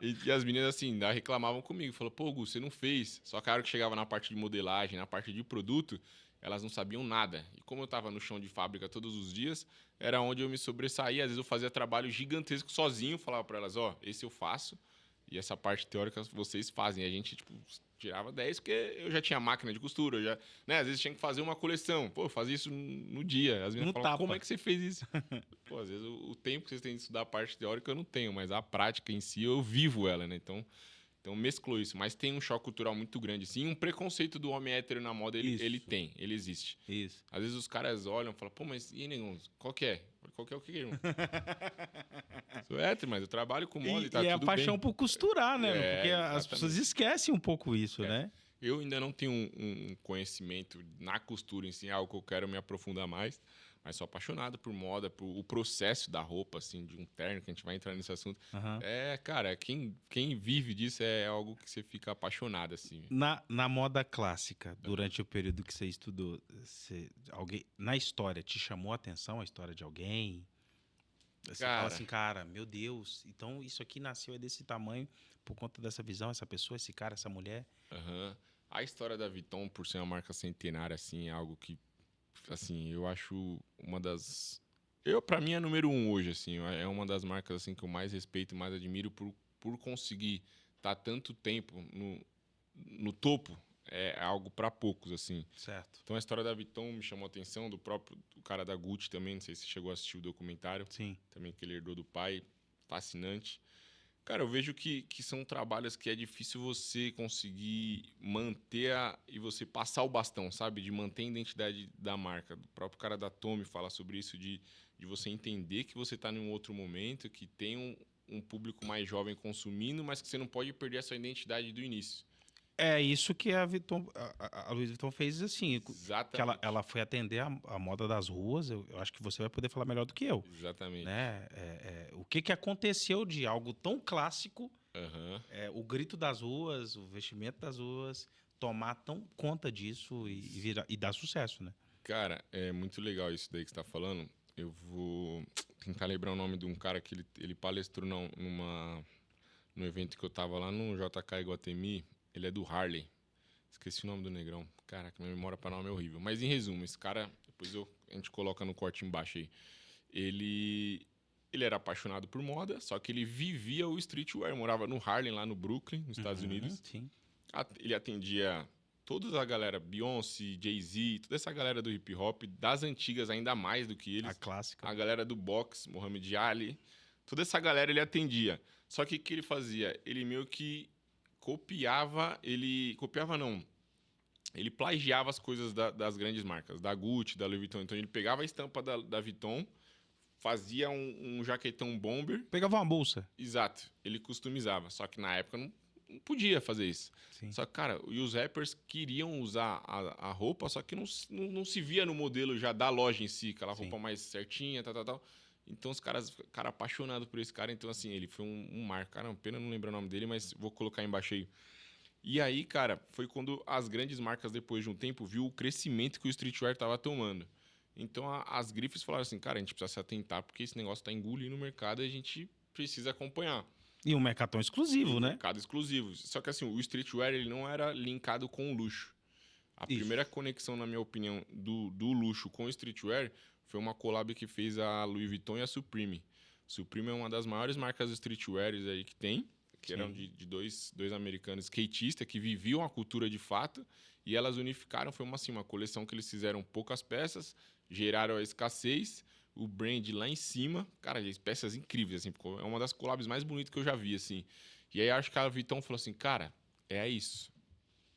E as meninas, assim, ainda reclamavam comigo. Falaram, pô, Gu, você não fez. Só que a hora que chegava na parte de modelagem, na parte de produto, elas não sabiam nada. E como eu tava no chão de fábrica todos os dias, era onde eu me sobressaía. Às vezes eu fazia trabalho gigantesco sozinho. Falava para elas, ó, esse eu faço. E essa parte teórica vocês fazem. E a gente, tipo, tirava 10 porque eu já tinha máquina de costura. Eu já, né? Às vezes tinha que fazer uma coleção. Pô, eu fazia isso no dia. As meninas No falavam, como tapa. é que você fez isso? Pô, às vezes o tempo que vocês têm de estudar a parte teórica eu não tenho, mas a prática em si eu vivo ela, né? Então mesclou isso. Mas tem um choque cultural muito grande, sim. Um preconceito do homem hétero na moda, ele Isso. tem, ele existe. Isso. Às vezes os caras olham e falam, pô, mas e aí, negão, qual que é? Qual que é o que, irmão? Sou hétero, mas eu trabalho com moda e tá E é a tudo paixão bem. por costurar, né? É, Porque as exatamente. pessoas esquecem um pouco isso, É. né? Eu ainda não tenho um conhecimento na costura em si, é algo que eu quero me aprofundar mais, mas sou apaixonado por moda, por o processo da roupa, assim, de um terno, que a gente vai entrar nesse assunto. Aham. Cara, quem vive disso é algo que você fica apaixonado, assim. Na moda clássica, durante o período que você estudou, alguém na história te chamou a atenção a história de alguém? Você fala Cara, assim, cara, meu Deus, então isso aqui nasceu é desse tamanho por conta dessa visão, essa pessoa, esse cara, essa mulher. aham. A história da Vuitton, por ser uma marca centenária, assim, é algo que, assim, eu acho uma das... Pra mim, é número 1 hoje, assim. É uma das marcas, assim, que eu mais respeito e mais admiro por conseguir estar tanto tempo no topo. É algo para poucos, assim. Certo. Então, a história da Vuitton me chamou a atenção, do cara da Gucci também, não sei se você chegou a assistir o documentário, Sim. também que ele herdou do pai, fascinante. Cara, eu vejo que são trabalhos que é difícil você conseguir manter e você passar o bastão, sabe? De manter a identidade da marca. O próprio cara da Tommy fala sobre isso, de você entender que você está em um outro momento, que tem um público mais jovem consumindo, mas que você não pode perder a sua identidade do início. É isso que a Vuitton, a Louis Vuitton fez assim, que Exatamente. ela foi atender a moda das ruas. Eu acho que você vai poder falar melhor do que eu, Exatamente. né? O que aconteceu de algo tão clássico, Aham. o grito das ruas, o vestimento das ruas, tomar tão conta disso e dar sucesso, né? Cara, é muito legal isso daí que você tá falando. Eu vou tentar lembrar o nome de um cara que ele palestrou num evento que eu tava lá no JK Iguatemi. Ele é do Harley. Esqueci o nome do negrão. Caraca, minha memória para nome é horrível. Mas em resumo, esse cara, depois a gente coloca no corte embaixo aí. Ele era apaixonado por moda, só que ele vivia o streetwear. Morava no Harlem, lá no Brooklyn, nos Estados Unidos. Sim. Ele atendia toda a galera, Beyoncé, Jay-Z, toda essa galera do hip hop, das antigas ainda mais do que eles. A clássica. A galera do boxe, Muhammad Ali, toda essa galera ele atendia. Só que o que ele fazia? Ele meio que copiava não, ele plagiava as coisas das grandes marcas, da Gucci, da Louis Vuitton. Então ele pegava a estampa da Vuitton, fazia um jaquetão bomber. Pegava uma bolsa. Exato, ele customizava. Só que na época não podia fazer isso. Sim. Só que, cara, e os rappers queriam usar a roupa, só que não se via no modelo já da loja em si, aquela roupa mais certinha, tal. Então os caras ficaram apaixonados por esse cara. Então, assim, ele foi um marco. Cara, pena não lembrar o nome dele, mas vou colocar embaixo aí. E aí, cara, foi quando as grandes marcas, depois de um tempo, viu o crescimento que o streetwear tava tomando. Então, as grifes falaram assim, cara, a gente precisa se atentar, porque esse negócio tá engolindo o mercado e a gente precisa acompanhar. E um mercado tão exclusivo, né? Mercado exclusivo. Só que, assim, o streetwear, ele não era linkado com o luxo. A primeira conexão, na minha opinião, do luxo com o streetwear foi uma collab que fez a Louis Vuitton e a Supreme. Supreme é uma das maiores marcas de streetwear aí que tem, que eram de dois americanos skatistas que viviam a cultura de fato, e elas unificaram. Foi uma coleção que eles fizeram poucas peças, geraram a escassez, o brand lá em cima. Cara, peças incríveis, assim, é uma das collabs mais bonitas que eu já vi, assim. E aí acho que a Vuitton falou assim, cara, é isso.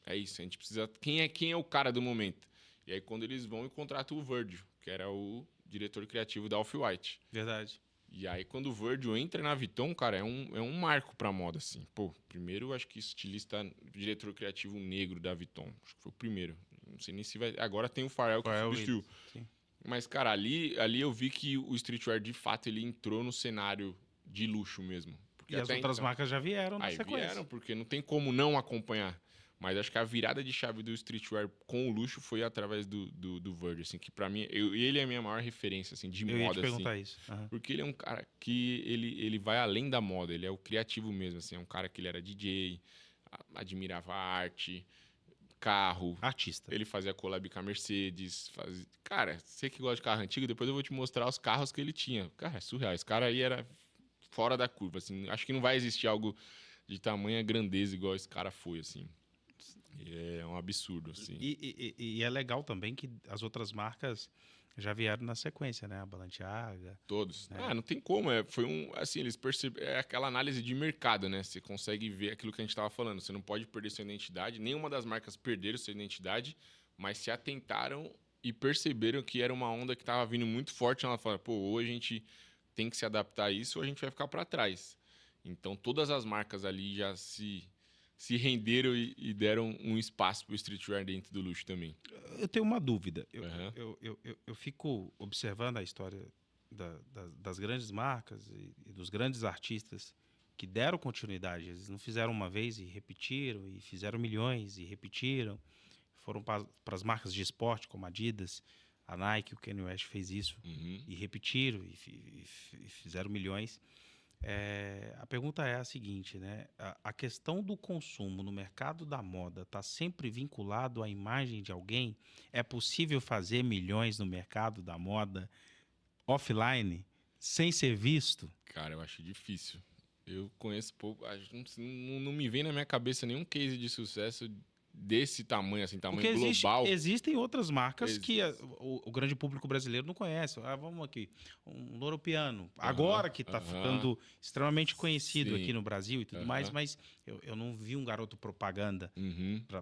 É isso, a gente precisa... Quem é o cara do momento? E aí quando eles vão e contratam o Virgil, que era o diretor criativo da Off-White. Verdade. E aí, quando o Virgil entra na Vuitton, cara, é um marco pra moda, assim. Pô, primeiro, acho que estilista, diretor criativo negro da Vuitton. Acho que foi o primeiro. Não sei nem se vai... Agora tem o Pharrell que substituiu. Mas, cara, ali eu vi que o streetwear, de fato, ele entrou no cenário de luxo mesmo. Porque as outras marcas já vieram na sequência. Vieram, porque não tem como não acompanhar. Mas acho que a virada de chave do streetwear com o luxo foi através do Virgil, assim, que pra mim... ele é a minha maior referência, assim, de moda, assim. Eu ia te perguntar isso. Uhum. Porque ele é um cara que ele vai além da moda, ele é o criativo mesmo, assim. É um cara que ele era DJ, admirava a arte, carro. Artista. Ele fazia collab com a Mercedes. Cara, você que gosta de carro antigo, depois eu vou te mostrar os carros que ele tinha. Cara, é surreal. Esse cara aí era fora da curva, assim. Acho que não vai existir algo de tamanha grandeza igual esse cara foi, assim. É um absurdo, assim. E é legal também que as outras marcas já vieram na sequência, né? A Balenciaga. Todos. Né? Não tem como. Foi assim, eles perceberam. É aquela análise de mercado, né? Você consegue ver aquilo que a gente estava falando. Você não pode perder sua identidade. Nenhuma das marcas perderam sua identidade, mas se atentaram e perceberam que era uma onda que estava vindo muito forte. Ela fala, pô, ou a gente tem que se adaptar a isso ou a gente vai ficar para trás. Então, todas as marcas ali já se renderam e deram um espaço para o streetwear dentro do luxo também. Eu tenho uma dúvida. Eu fico observando a história das grandes marcas e dos grandes artistas que deram continuidade. Eles não fizeram uma vez e repetiram, e fizeram milhões e repetiram. Foram para as marcas de esporte, como a Adidas, a Nike, o Kanye West fez isso, e repetiram e fizeram milhões. A pergunta é a seguinte, né? A questão do consumo no mercado da moda está sempre vinculado à imagem de alguém? É possível fazer milhões no mercado da moda offline sem ser visto? Cara, eu acho difícil. Eu conheço pouco, não me vem na minha cabeça nenhum case de sucesso desse tamanho, assim, tamanho porque global. Existem outras marcas que o grande público brasileiro não conhece. Vamos aqui, um Loro Piana, agora que está ficando extremamente conhecido aqui no Brasil e tudo mais, mas eu não vi um garoto propaganda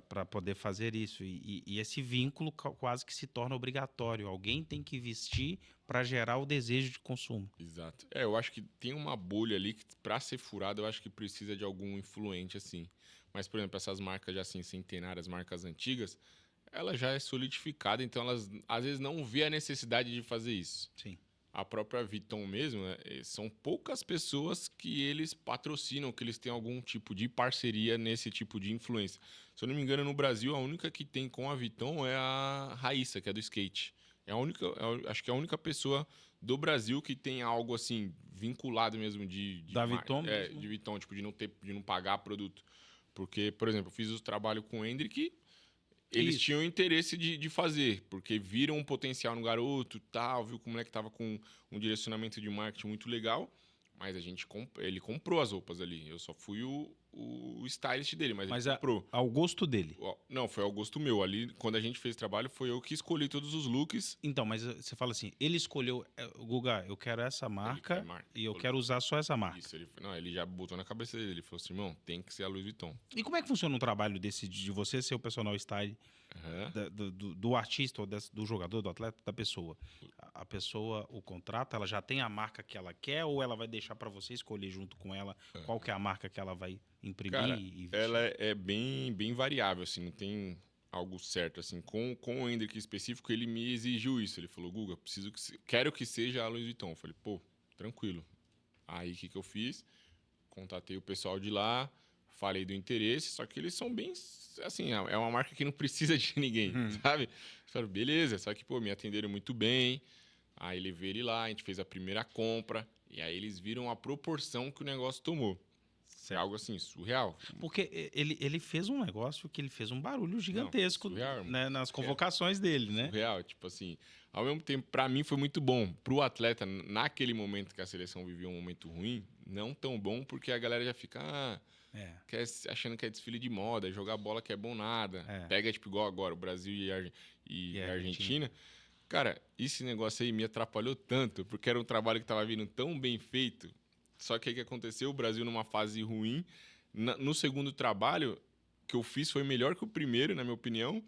para poder fazer isso. E esse vínculo quase que se torna obrigatório. Alguém tem que vestir para gerar o desejo de consumo. Exato. Eu acho que tem uma bolha ali que, para ser furada, eu acho que precisa de algum influente, assim. Mas, por exemplo, essas marcas já assim, centenárias, marcas antigas, ela já é solidificada, então elas às vezes não vê a necessidade de fazer isso. Sim. A própria Vuitton mesmo, são poucas pessoas que eles patrocinam, que eles têm algum tipo de parceria nesse tipo de influência. Se eu não me engano, no Brasil, a única que tem com a Vuitton é a Raíssa, que é do skate. Acho que é a única pessoa do Brasil que tem algo assim, vinculado mesmo da Vuitton? De Vuitton, tipo, de não pagar produto. Porque, por exemplo, eu fiz o trabalho com o Hendrick, eles tinham interesse de fazer, porque viram um potencial no garoto, tal, viu que o moleque tava com um direcionamento de marketing muito legal, mas ele comprou as roupas ali. Eu só fui o stylist dele, mas Mas ele comprou. ao gosto dele. Não, foi ao gosto meu. Ali, quando a gente fez trabalho, foi eu que escolhi todos os looks. Então, mas você fala assim, ele escolheu, Guga, eu quero essa marca e eu quero usar só essa marca. Isso, ele já botou na cabeça dele. Ele falou assim, irmão, tem que ser a Louis Vuitton. E como é que funciona um trabalho desse de você ser o personal style do artista ou do jogador, do atleta, da pessoa? A pessoa o contrata, ela já tem a marca que ela quer ou ela vai deixar para você escolher junto com ela qual que é a marca que ela vai imprimir? Cara, e vestir? ela é bem, bem variável, assim, não tem algo certo, assim. Com o Hendrick específico, ele me exigiu isso. Ele falou, Guga, quero que seja a Louis Vuitton. Eu falei, pô, tranquilo. Aí, o que eu fiz? Contatei o pessoal de lá, falei do interesse, só que eles são bem, assim, é uma marca que não precisa de ninguém, sabe? Eu falei, beleza, só que, pô, me atenderam muito bem. Aí ele veio ele lá, a gente fez a primeira compra, e aí eles viram a proporção que o negócio tomou. É algo assim, surreal. Porque ele fez um negócio que ele fez um barulho gigantesco, surreal, né, nas convocações dele, né? Surreal, tipo assim, ao mesmo tempo, pra mim foi muito bom. Pro atleta, naquele momento que a seleção vivia um momento ruim, não tão bom, porque a galera já fica achando que é desfile de moda, jogar bola que é bom nada. Pega, tipo, igual agora, o Brasil e a Argentina. Cara, esse negócio aí me atrapalhou tanto, porque era um trabalho que tava vindo tão bem feito. Só que aí o que aconteceu? O Brasil numa fase ruim. No segundo trabalho que eu fiz foi melhor que o primeiro, na minha opinião.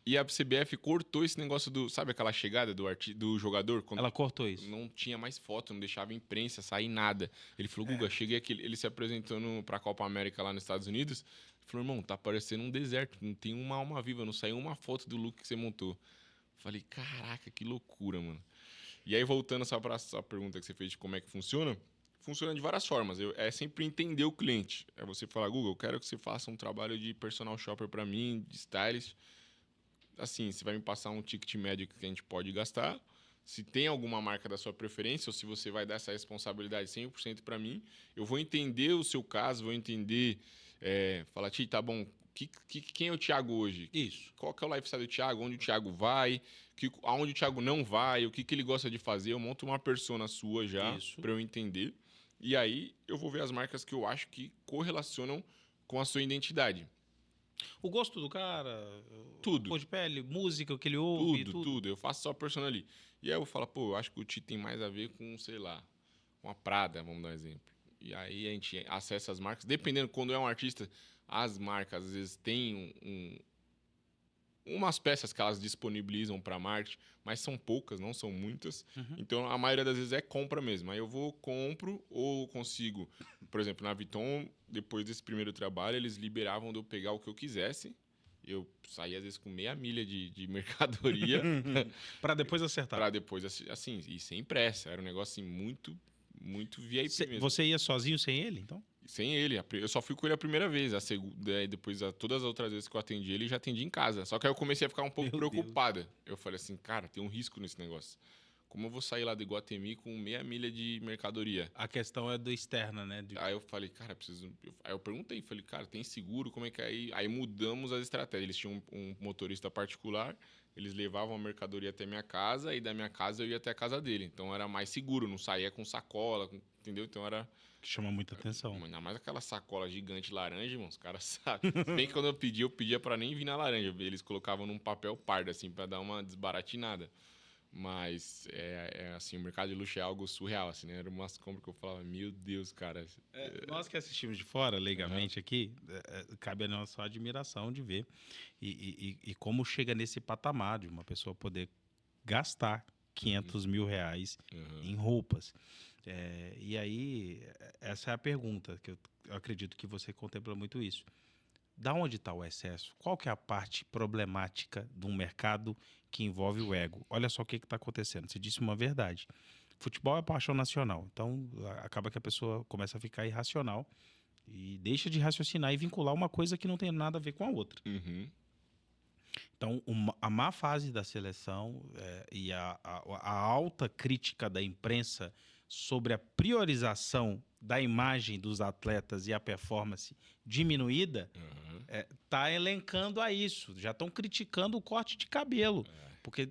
E a CBF cortou esse negócio do... Sabe aquela chegada do jogador? Quando ela cortou isso. Não tinha mais foto, não deixava imprensa sair nada. Ele falou, Guga, cheguei aqui. Ele se apresentando pra Copa América lá nos Estados Unidos. Ele falou, irmão, tá parecendo um deserto. Não tem uma alma viva. Não saiu uma foto do look que você montou. Falei, caraca, que loucura, mano. E aí, voltando só pra essa pergunta que você fez de como é que funciona... Funciona de várias formas. É sempre entender o cliente. É você falar, Google, eu quero que você faça um trabalho de personal shopper para mim, de stylist. Assim, você vai me passar um ticket médio que a gente pode gastar. Se tem alguma marca da sua preferência ou se você vai dar essa responsabilidade 100% para mim, eu vou entender o seu caso, vou entender... falar, Ti, tá bom, quem é o Thiago hoje? Isso. Qual que é o lifestyle do Thiago? Onde o Thiago vai? Aonde o Thiago não vai? O que ele gosta de fazer? Eu monto uma persona sua já para eu entender. E aí eu vou ver as marcas que eu acho que correlacionam com a sua identidade. O gosto do cara, tudo. Cor de pele, música, o que ele ouve, tudo. Eu faço só a persona ali. E aí eu vou falar, pô, eu acho que o Ti tem mais a ver com, sei lá, uma Prada, vamos dar um exemplo. E aí a gente acessa as marcas. Dependendo, quando é um artista, as marcas às vezes têm umas peças que elas disponibilizam para marketing, mas são poucas, não são muitas. Então, a maioria das vezes é compra mesmo. Aí eu compro ou consigo... Por exemplo, na Vuitton, depois desse primeiro trabalho, eles liberavam de eu pegar o que eu quisesse. Eu saía, às vezes, com meia milha de mercadoria. Para depois acertar. Para depois, assim, e sem pressa. Era um negócio, assim, muito VIP mesmo. Você ia sozinho sem ele, então? Sem ele. Eu só fui com ele a primeira vez. A segunda, depois, todas as outras vezes que eu atendi ele, já atendi em casa. Só que aí eu comecei a ficar um pouco preocupada. Eu falei assim, cara, tem um risco nesse negócio. Como eu vou sair lá do Iguatemi com meia milha de mercadoria? A questão é do externa, né? Aí eu falei, cara, preciso... Aí eu perguntei, falei, cara, tem seguro? Como é que é aí? Aí mudamos as estratégias. Eles tinham um motorista particular, eles levavam a mercadoria até minha casa e da minha casa eu ia até a casa dele. Então era mais seguro, não saía com sacola, entendeu? Então era... Que chama muita atenção. Ainda mais aquela sacola gigante laranja, irmão, os caras sabem. Se bem que quando eu pedia pra nem vir na laranja. Eles colocavam num papel pardo, assim, pra dar uma desbaratinada. Mas, assim, o mercado de luxo é algo surreal, assim, né? Era umas compras que eu falava, meu Deus, cara. Nós que assistimos de fora, legalmente aqui, cabe a nossa admiração de ver e como chega nesse patamar de uma pessoa poder gastar 500 mil reais em roupas. E aí, essa é a pergunta, que eu acredito que você contempla muito isso. Da onde está o excesso? Qual que é a parte problemática de um mercado que envolve o ego? Olha só o que está acontecendo. Você disse uma verdade. Futebol é paixão nacional. Então, acaba que a pessoa começa a ficar irracional e deixa de raciocinar e vincular uma coisa que não tem nada a ver com a outra. Então, a má fase da seleção e a alta crítica da imprensa sobre a priorização da imagem dos atletas e a performance diminuída, tá elencando a isso. Já estão criticando o corte de cabelo. Porque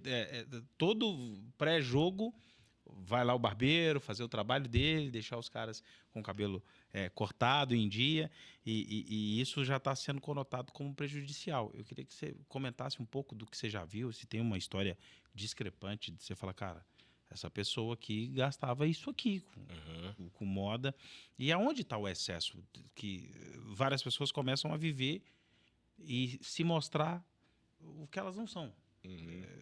todo pré-jogo, vai lá o barbeiro fazer o trabalho dele, deixar os caras com o cabelo cortado em dia, e isso já está sendo conotado como prejudicial. Eu queria que você comentasse um pouco do que você já viu, se tem uma história discrepante de você falar, cara, essa pessoa aqui gastava isso aqui com moda. E aonde está o excesso? Que várias pessoas começam a viver e se mostrar o que elas não são.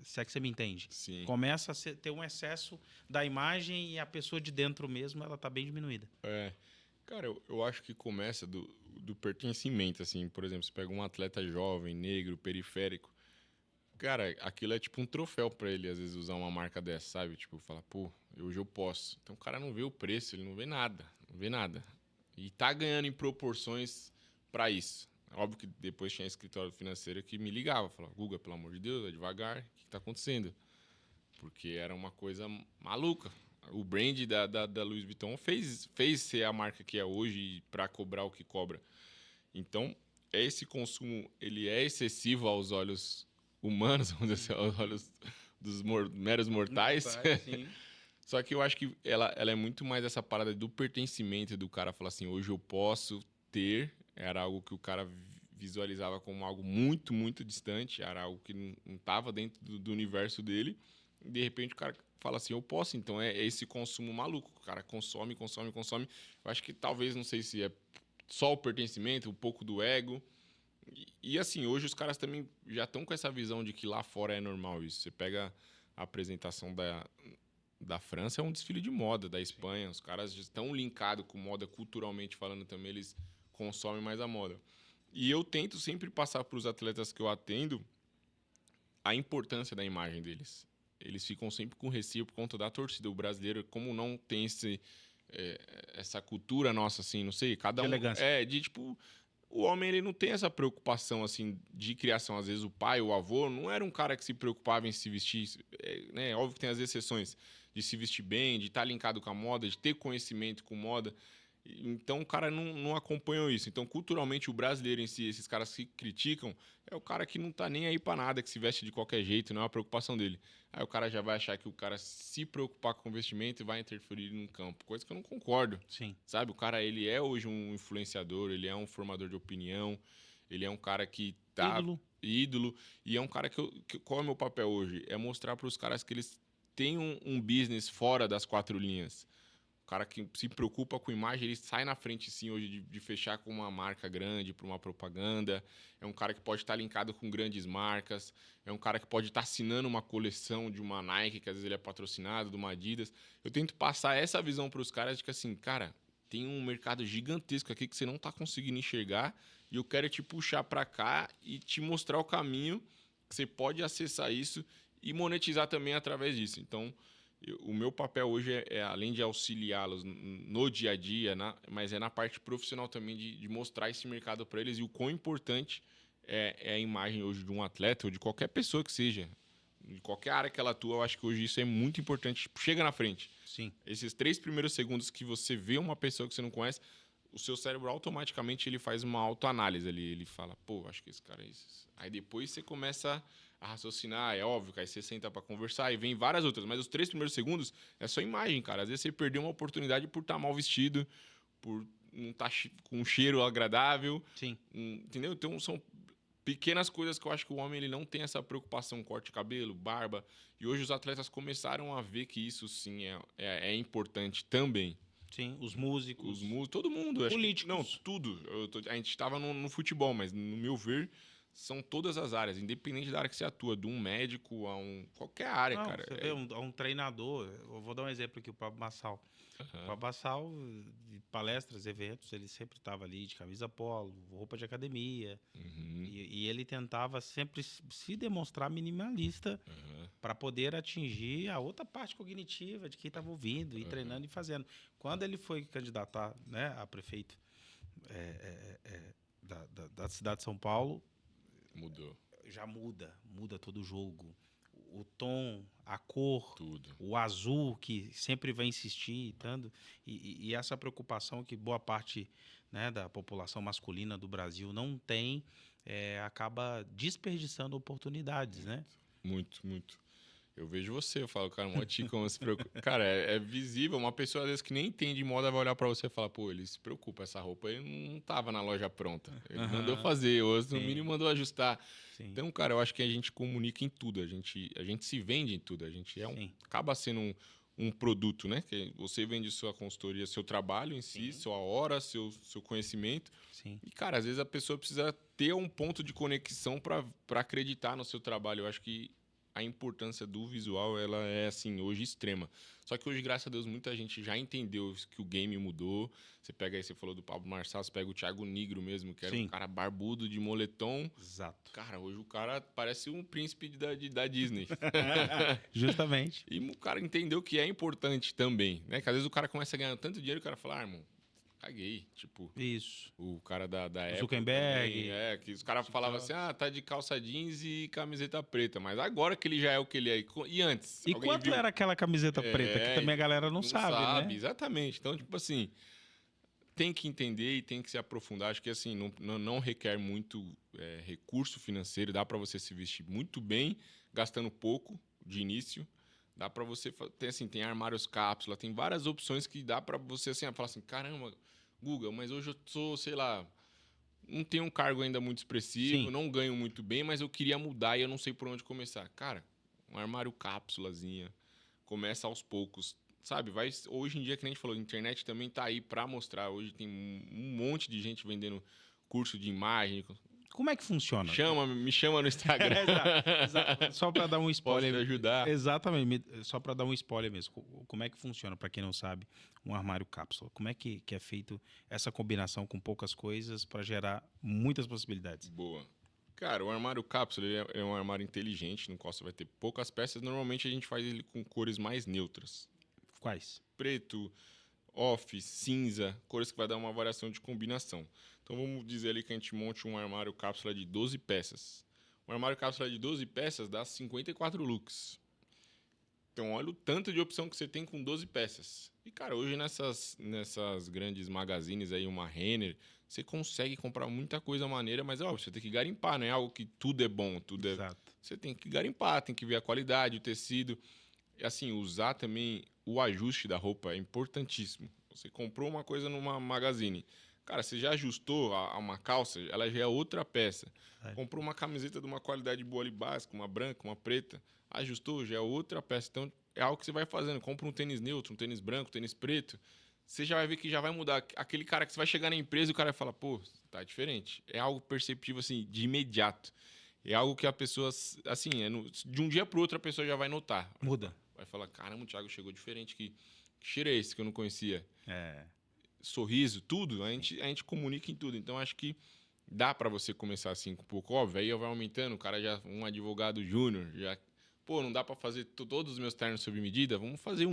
Se é que você me entende. Sim. Começa a ter um excesso da imagem e a pessoa de dentro mesmo, ela tá bem diminuída. Cara, eu acho que começa do pertencimento, assim. Por exemplo, você pega um atleta jovem, negro, periférico. Cara, aquilo é tipo um troféu pra ele, às vezes, usar uma marca dessa, sabe? Tipo, falar, pô, hoje eu posso. Então o cara não vê o preço, ele não vê nada. Não vê nada. E tá ganhando em proporções pra isso. Óbvio que depois tinha escritório financeiro que me ligava, falava, Guga, pelo amor de Deus, é devagar, o que tá acontecendo? Porque era uma coisa maluca. O brand da Louis Vuitton fez ser a marca que é hoje para cobrar o que cobra. Então, esse consumo, ele é excessivo aos olhos humanos, vamos dizer assim, aos olhos dos meros mortais. Sim. Só que eu acho que ela é muito mais essa parada do pertencimento do cara falar assim, hoje eu posso ter, era algo que o cara visualizava como algo muito, muito distante, era algo que não estava dentro do universo dele, e de repente o cara fala assim, eu posso, então é esse consumo maluco, o cara consome. Eu acho que talvez, não sei se é só o pertencimento, um pouco do ego, e assim, hoje os caras também já estão com essa visão de que lá fora é normal isso. Você pega a apresentação da França, é um desfile de moda, da Espanha. Os caras já estão linkados com moda culturalmente falando também, eles consomem mais a moda. E eu tento sempre passar para os atletas que eu atendo a importância da imagem deles. Eles ficam sempre com receio por conta da torcida. O brasileiro, como não tem essa cultura nossa, assim, não sei, cada de um... elegância. Tipo... O homem, ele não tem essa preocupação, assim, de criação. Às vezes, o pai, o avô, não era um cara que se preocupava em se vestir, né? Óbvio que tem as exceções de se vestir bem, de estar linkado com a moda, de ter conhecimento com moda. Então, o cara não acompanhou isso. Então, culturalmente, o brasileiro em si, esses caras que criticam, é o cara que não tá nem aí pra nada, que se veste de qualquer jeito, não é uma preocupação dele. Aí o cara já vai achar que o cara se preocupar com o vestimento vai interferir no campo, coisa que eu não concordo. Sim. Sabe, o cara, ele é hoje um influenciador, ele é um formador de opinião, ele é um cara que tá... Ídolo. E é um cara qual é o meu papel hoje? É mostrar para os caras que eles têm um business fora das quatro linhas. O cara que se preocupa com imagem, ele sai na frente, sim, hoje, de fechar com uma marca grande, para uma propaganda. É um cara que pode estar linkado com grandes marcas. É um cara que pode estar assinando uma coleção de uma Nike, que às vezes ele é patrocinado, de uma Adidas. Eu tento passar essa visão para os caras de que, assim, cara, tem um mercado gigantesco aqui que você não está conseguindo enxergar e eu quero te puxar para cá e te mostrar o caminho que você pode acessar isso e monetizar também através disso. Então... o meu papel hoje além de auxiliá-los no dia a dia, mas é na parte profissional também de mostrar esse mercado para eles e o quão importante é a imagem hoje de um atleta ou de qualquer pessoa que seja. De qualquer área que ela atua, eu acho que hoje isso é muito importante. Chega na frente. Sim. Esses 3 primeiros segundos que você vê uma pessoa que você não conhece, o seu cérebro automaticamente ele faz uma autoanálise ali. Ele fala, pô, acho que esse cara é esse. Aí depois você começa a raciocinar, é óbvio que aí você senta pra conversar e vem várias outras, mas os 3 primeiros segundos é só imagem, cara. Às vezes você perdeu uma oportunidade por estar mal vestido, por não estar com um cheiro agradável. Sim. Entendeu? Então são pequenas coisas que eu acho que o homem ele não tem essa preocupação, corte de cabelo, barba. E hoje os atletas começaram a ver que isso sim é importante também. Sim, os músicos. Todo mundo. Políticos. Não, tudo. A gente estava no futebol, mas no meu ver, são todas as áreas, independente da área que você atua, de um médico a qualquer área, não, cara. Você vê um treinador, eu vou dar um exemplo aqui, o Pablo Bassal. O Pablo Bassal, de palestras, eventos, ele sempre estava ali de camisa polo, roupa de academia. E ele tentava sempre se demonstrar minimalista para poder atingir a outra parte cognitiva de quem estava ouvindo, e treinando e fazendo. Quando ele foi candidatar, né, a prefeito da cidade de São Paulo, mudou. Já muda todo o jogo. O tom, a cor, tudo. O azul, que sempre vai insistir, e essa preocupação que boa parte, né, da população masculina do Brasil não tem, acaba desperdiçando oportunidades, né? Muito, muito. Eu vejo você, eu falo, cara, mó ticão, se preocupa. Cara, é visível. Uma pessoa, às vezes, que nem entende moda vai olhar pra você e falar, pô, ele se preocupa, essa roupa ele não tava na loja pronta. Ele mandou Aham, fazer, ou no sim, mínimo mandou ajustar. sim, Então, cara, eu acho que a gente comunica em tudo, a gente se vende em tudo, a gente sim, acaba sendo um produto, né? Que você vende sua consultoria, seu trabalho em si, sim, sua hora, seu conhecimento. sim. E, cara, às vezes a pessoa precisa ter um ponto de conexão para acreditar no seu trabalho. Eu acho que a importância do visual, ela é, assim, hoje extrema. Só que hoje, graças a Deus, muita gente já entendeu que o game mudou. Você pega aí, você falou do Pablo Marçal, você pega o Thiago Nigro mesmo, que era um Sim, cara barbudo de moletom. exato. Cara, hoje o cara parece um príncipe da Disney. Justamente. E o cara entendeu que é importante também, né? Que às vezes o cara começa a ganhar tanto dinheiro, o cara fala, irmão, caguei. Tipo, Isso. o cara da Apple Zuckerberg. também, que os caras falavam assim, tá de calça jeans e camiseta preta. Mas agora que ele já é o que ele é. E antes? E Alguém quanto viu? era aquela camiseta preta? Que também a galera não sabe, né? Exatamente. Então, tipo assim, tem que entender e tem que se aprofundar. Acho que assim, não requer muito recurso financeiro. Dá para você se vestir muito bem, gastando pouco de início. Dá para você tem armários cápsula, tem várias opções que dá para você assim, falar assim, caramba, Guga, mas hoje eu sou, sei lá, não tenho um cargo ainda muito expressivo, Sim. não ganho muito bem, mas eu queria mudar e eu não sei por onde começar. Cara, um armário cápsulazinha, começa aos poucos, sabe? Hoje em dia, que nem a gente falou, a internet também tá aí para mostrar. Hoje tem um monte de gente vendendo curso de imagem. Como é que funciona? Me chama no Instagram. Exato. Só para dar um Posso spoiler. te ajudar. Exatamente. Só para dar um spoiler mesmo. Como é que funciona, para quem não sabe, um armário cápsula? Como é que é feito essa combinação com poucas coisas para gerar muitas possibilidades? Boa. Cara, o armário cápsula ele é um armário inteligente, no qual você vai ter poucas peças. Normalmente a gente faz ele com cores mais neutras. Quais? Preto, off, cinza, cores que vai dar uma variação de combinação. Então vamos dizer ali que a gente monte um armário cápsula de 12 peças. Um armário cápsula de 12 peças dá 54 looks. Então olha o tanto de opção que você tem com 12 peças. E cara, hoje nessas grandes magazines aí, uma Renner, você consegue comprar muita coisa maneira, mas óbvio, você tem que garimpar, não é algo que tudo é bom, Exato. Você tem que garimpar, tem que ver a qualidade, o tecido. E assim, usar também o ajuste da roupa é importantíssimo. Você comprou uma coisa numa magazine. Cara, você já ajustou a uma calça, ela já é outra peça. Comprou uma camiseta de uma qualidade boa ali básica, uma branca, uma preta. Ajustou, já é outra peça. Então, é algo que você vai fazendo. Compra um tênis neutro, um tênis branco, um tênis preto. Você já vai ver que já vai mudar. Aquele cara que você vai chegar na empresa e o cara vai falar, pô, tá diferente. É algo perceptível, assim, de imediato. É algo que a pessoa, assim, de um dia pro outro a pessoa já vai notar. Muda. Vai falar, caramba, o Thiago chegou diferente. Que cheiro é esse que eu não conhecia? É. Sorriso, tudo. A gente comunica em tudo. Então, acho que dá para você começar assim com um pouco. Óbvio, aí vai aumentando. O cara já, um advogado júnior, já... Pô, não dá para fazer todos os meus ternos sob medida? Vamos fazer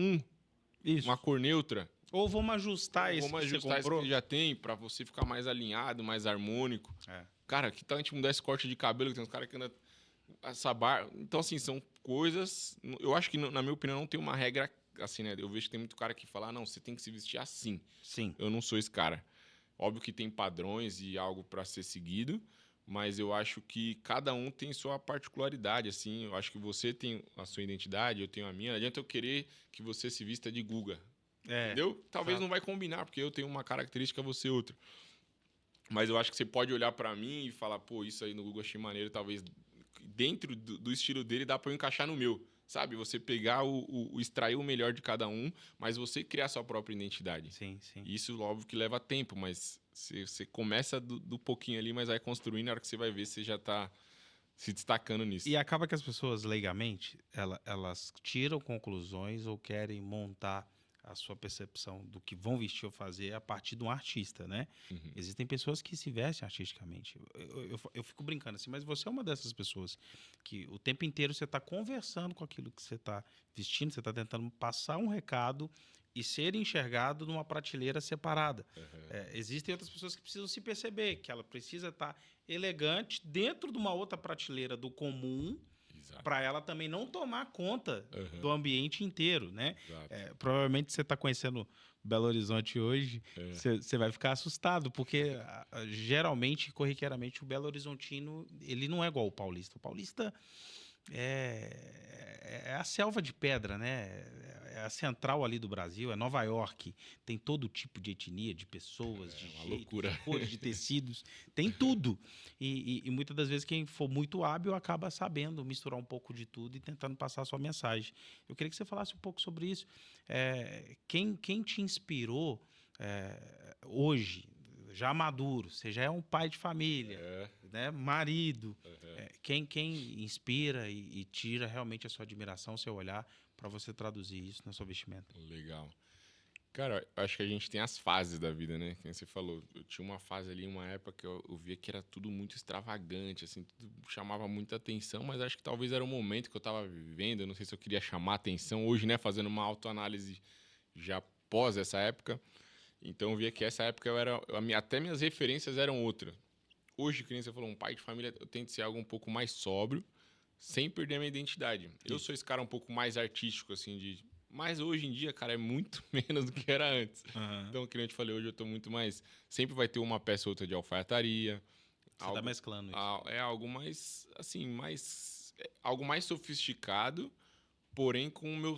Isso. uma cor neutra. Ou vamos ajustar esse Vamos que você ajustar esse comprou. que já tem para você ficar mais alinhado, mais harmônico. É. Cara, que tal a gente mudar esse corte de cabelo? Que tem uns caras que andam... Essa barba... Então, assim, são coisas... Eu acho que, na minha opinião, não tem uma regra assim, né? Eu vejo que tem muito cara que fala, não, você tem que se vestir assim. Sim. Eu não sou esse cara. Óbvio que tem padrões e algo para ser seguido, mas eu acho que cada um tem sua particularidade, assim. Eu acho que você tem a sua identidade, eu tenho a minha. Não adianta eu querer que você se vista de Guga. Entendeu? Talvez não vai combinar, porque eu tenho uma característica, você outra. Mas eu acho que você pode olhar para mim e falar, pô, isso aí no Google achei maneiro, talvez dentro do estilo dele dá para eu encaixar no meu. Sabe? Você pegar extrair o melhor de cada um, mas você criar sua própria identidade. Sim, sim. Isso, óbvio, que leva tempo, mas você começa do pouquinho ali, mas vai construindo, na hora que você vai ver, você já está se destacando nisso. E acaba que as pessoas, leigamente, elas tiram conclusões ou querem montar a sua percepção do que vão vestir ou fazer a partir de um artista, né? Uhum. Existem pessoas que se vestem artisticamente. Eu fico brincando assim, mas você é uma dessas pessoas que o tempo inteiro você está conversando com aquilo que você está vestindo, você está tentando passar um recado e ser enxergado numa prateleira separada. Uhum. Existem outras pessoas que precisam se perceber, que ela precisa estar elegante dentro de uma outra prateleira do comum, para ela também não tomar conta do ambiente inteiro, né? Provavelmente você está conhecendo Belo Horizonte hoje, você vai ficar assustado, porque geralmente, corriqueiramente, o Belo Horizontino ele não é igual o paulista. O paulista é a selva de pedra, né? É a central ali do Brasil, é Nova York. Tem todo tipo de etnia, de pessoas, de É uma jeitos, de loucura. cores, de tecidos. Tem tudo. E muitas das vezes quem for muito hábil acaba sabendo misturar um pouco de tudo e tentando passar a sua mensagem. Eu queria que você falasse um pouco sobre isso. Quem te inspirou hoje, já maduro, você já é um pai de família, É, né? Marido. aham, Quem inspira e tira realmente a sua admiração, o seu olhar, para você traduzir isso na sua vestimenta? legal. Cara, eu acho que a gente tem as fases da vida, né? Como você falou, eu tinha uma fase ali, uma época que eu via que era tudo muito extravagante, assim, tudo chamava muita atenção, mas acho que talvez era o momento que eu tava vivendo, eu não sei se eu queria chamar atenção hoje, né? Fazendo uma autoanálise já pós essa época. Então eu via que essa época até minhas referências eram outras. Hoje, que nem você falou, um pai de família, eu tento ser algo um pouco mais sóbrio, sem perder a minha identidade. Eu Isso. sou esse cara um pouco mais artístico, assim, mas hoje em dia, cara, é muito menos do que era antes. Aham. Então, que nem eu te falei, hoje eu tô muito mais. Sempre vai ter uma peça ou outra de alfaiataria. Você está Algo. mesclando isso. É algo mais. Assim, algo mais sofisticado. Porém,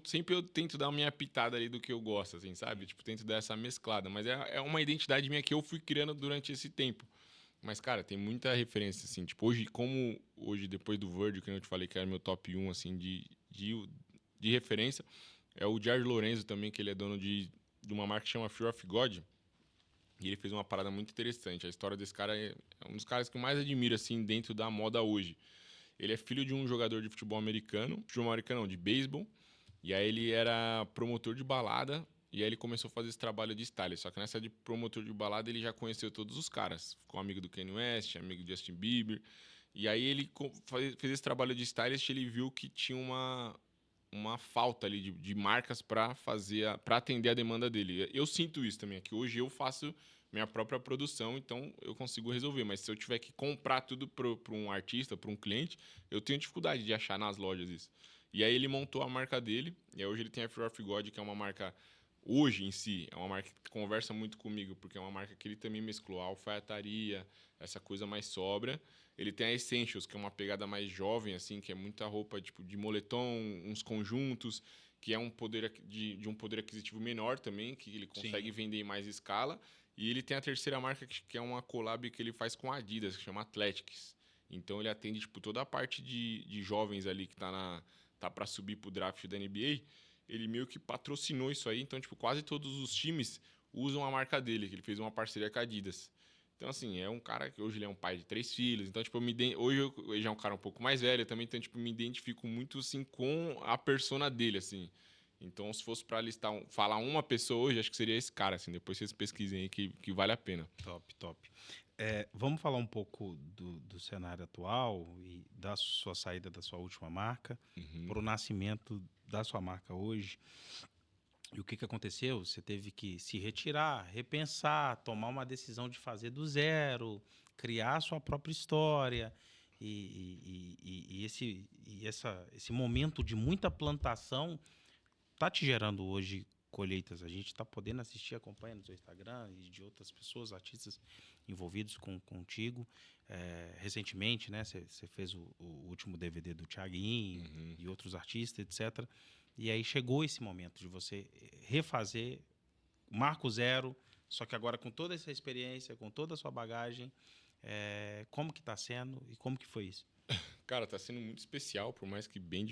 sempre eu tento dar uma minha pitada ali do que eu gosto, assim, sabe? Tipo, tento dar essa mesclada. Mas é uma identidade minha que eu fui criando durante esse tempo. Mas, cara, tem muita referência, assim. Tipo, hoje, depois do Virgil, que eu te falei que era meu top 1, assim, de referência, é o Jared Lorenzo também, que ele é dono de uma marca que chama Fear of God. E ele fez uma parada muito interessante. A história desse cara é um dos caras que eu mais admiro, assim, dentro da moda hoje. Ele é filho de um jogador de futebol americano, de beisebol. E aí ele era promotor de balada, e aí ele começou a fazer esse trabalho de style. Só que nessa de promotor de balada ele já conheceu todos os caras. Ficou amigo do Kanye West, amigo do Justin Bieber. E aí ele fez esse trabalho de stylist, ele viu que tinha uma falta ali de marcas para atender a demanda dele. Eu sinto isso também, que hoje eu faço minha própria produção, então eu consigo resolver. Mas se eu tiver que comprar tudo para um artista, para um cliente, eu tenho dificuldade de achar nas lojas isso. E aí ele montou a marca dele, e aí hoje ele tem a Fear of God, que é uma marca, hoje em si, é uma marca que conversa muito comigo, porque é uma marca que ele também mesclou a alfaiataria, essa coisa mais sóbria. Ele tem a Essentials, que é uma pegada mais jovem, assim, que é muita roupa tipo de moletom, uns conjuntos, que é de um poder aquisitivo menor também, que ele consegue Sim. vender em mais escala. E ele tem a terceira marca, que é uma collab que ele faz com a Adidas, que chama Athletics. Então ele atende tipo, toda a parte de jovens ali que tá para subir pro draft da NBA. Ele meio que patrocinou isso aí, então tipo, quase todos os times usam a marca dele, que ele fez uma parceria com a Adidas. Então, assim, é um cara que hoje ele é um pai de 3 filhos. Então, tipo, ele já é um cara um pouco mais velho também. Então, tipo, me identifico muito, assim, com a persona dele, assim. Então, se fosse pra falar uma pessoa hoje, acho que seria esse cara, assim. Depois vocês pesquisem aí que vale a pena. Top, top. Vamos falar um pouco do cenário atual e da sua saída da sua última marca Uhum. para o nascimento da sua marca hoje. E o que aconteceu? Você teve que se retirar, repensar, tomar uma decisão de fazer do zero, criar a sua própria história. Esse momento de muita plantação está te gerando hoje colheitas. A gente está podendo assistir, acompanha no seu Instagram e de outras pessoas, artistas envolvidos contigo. Recentemente, né, você fez o último DVD do Thiaguinho Uhum. e outros artistas, etc. E aí chegou esse momento de você refazer Marco Zero, só que agora com toda essa experiência, com toda a sua bagagem, como que está sendo e como que foi isso? Cara, tá sendo muito especial, por mais que bem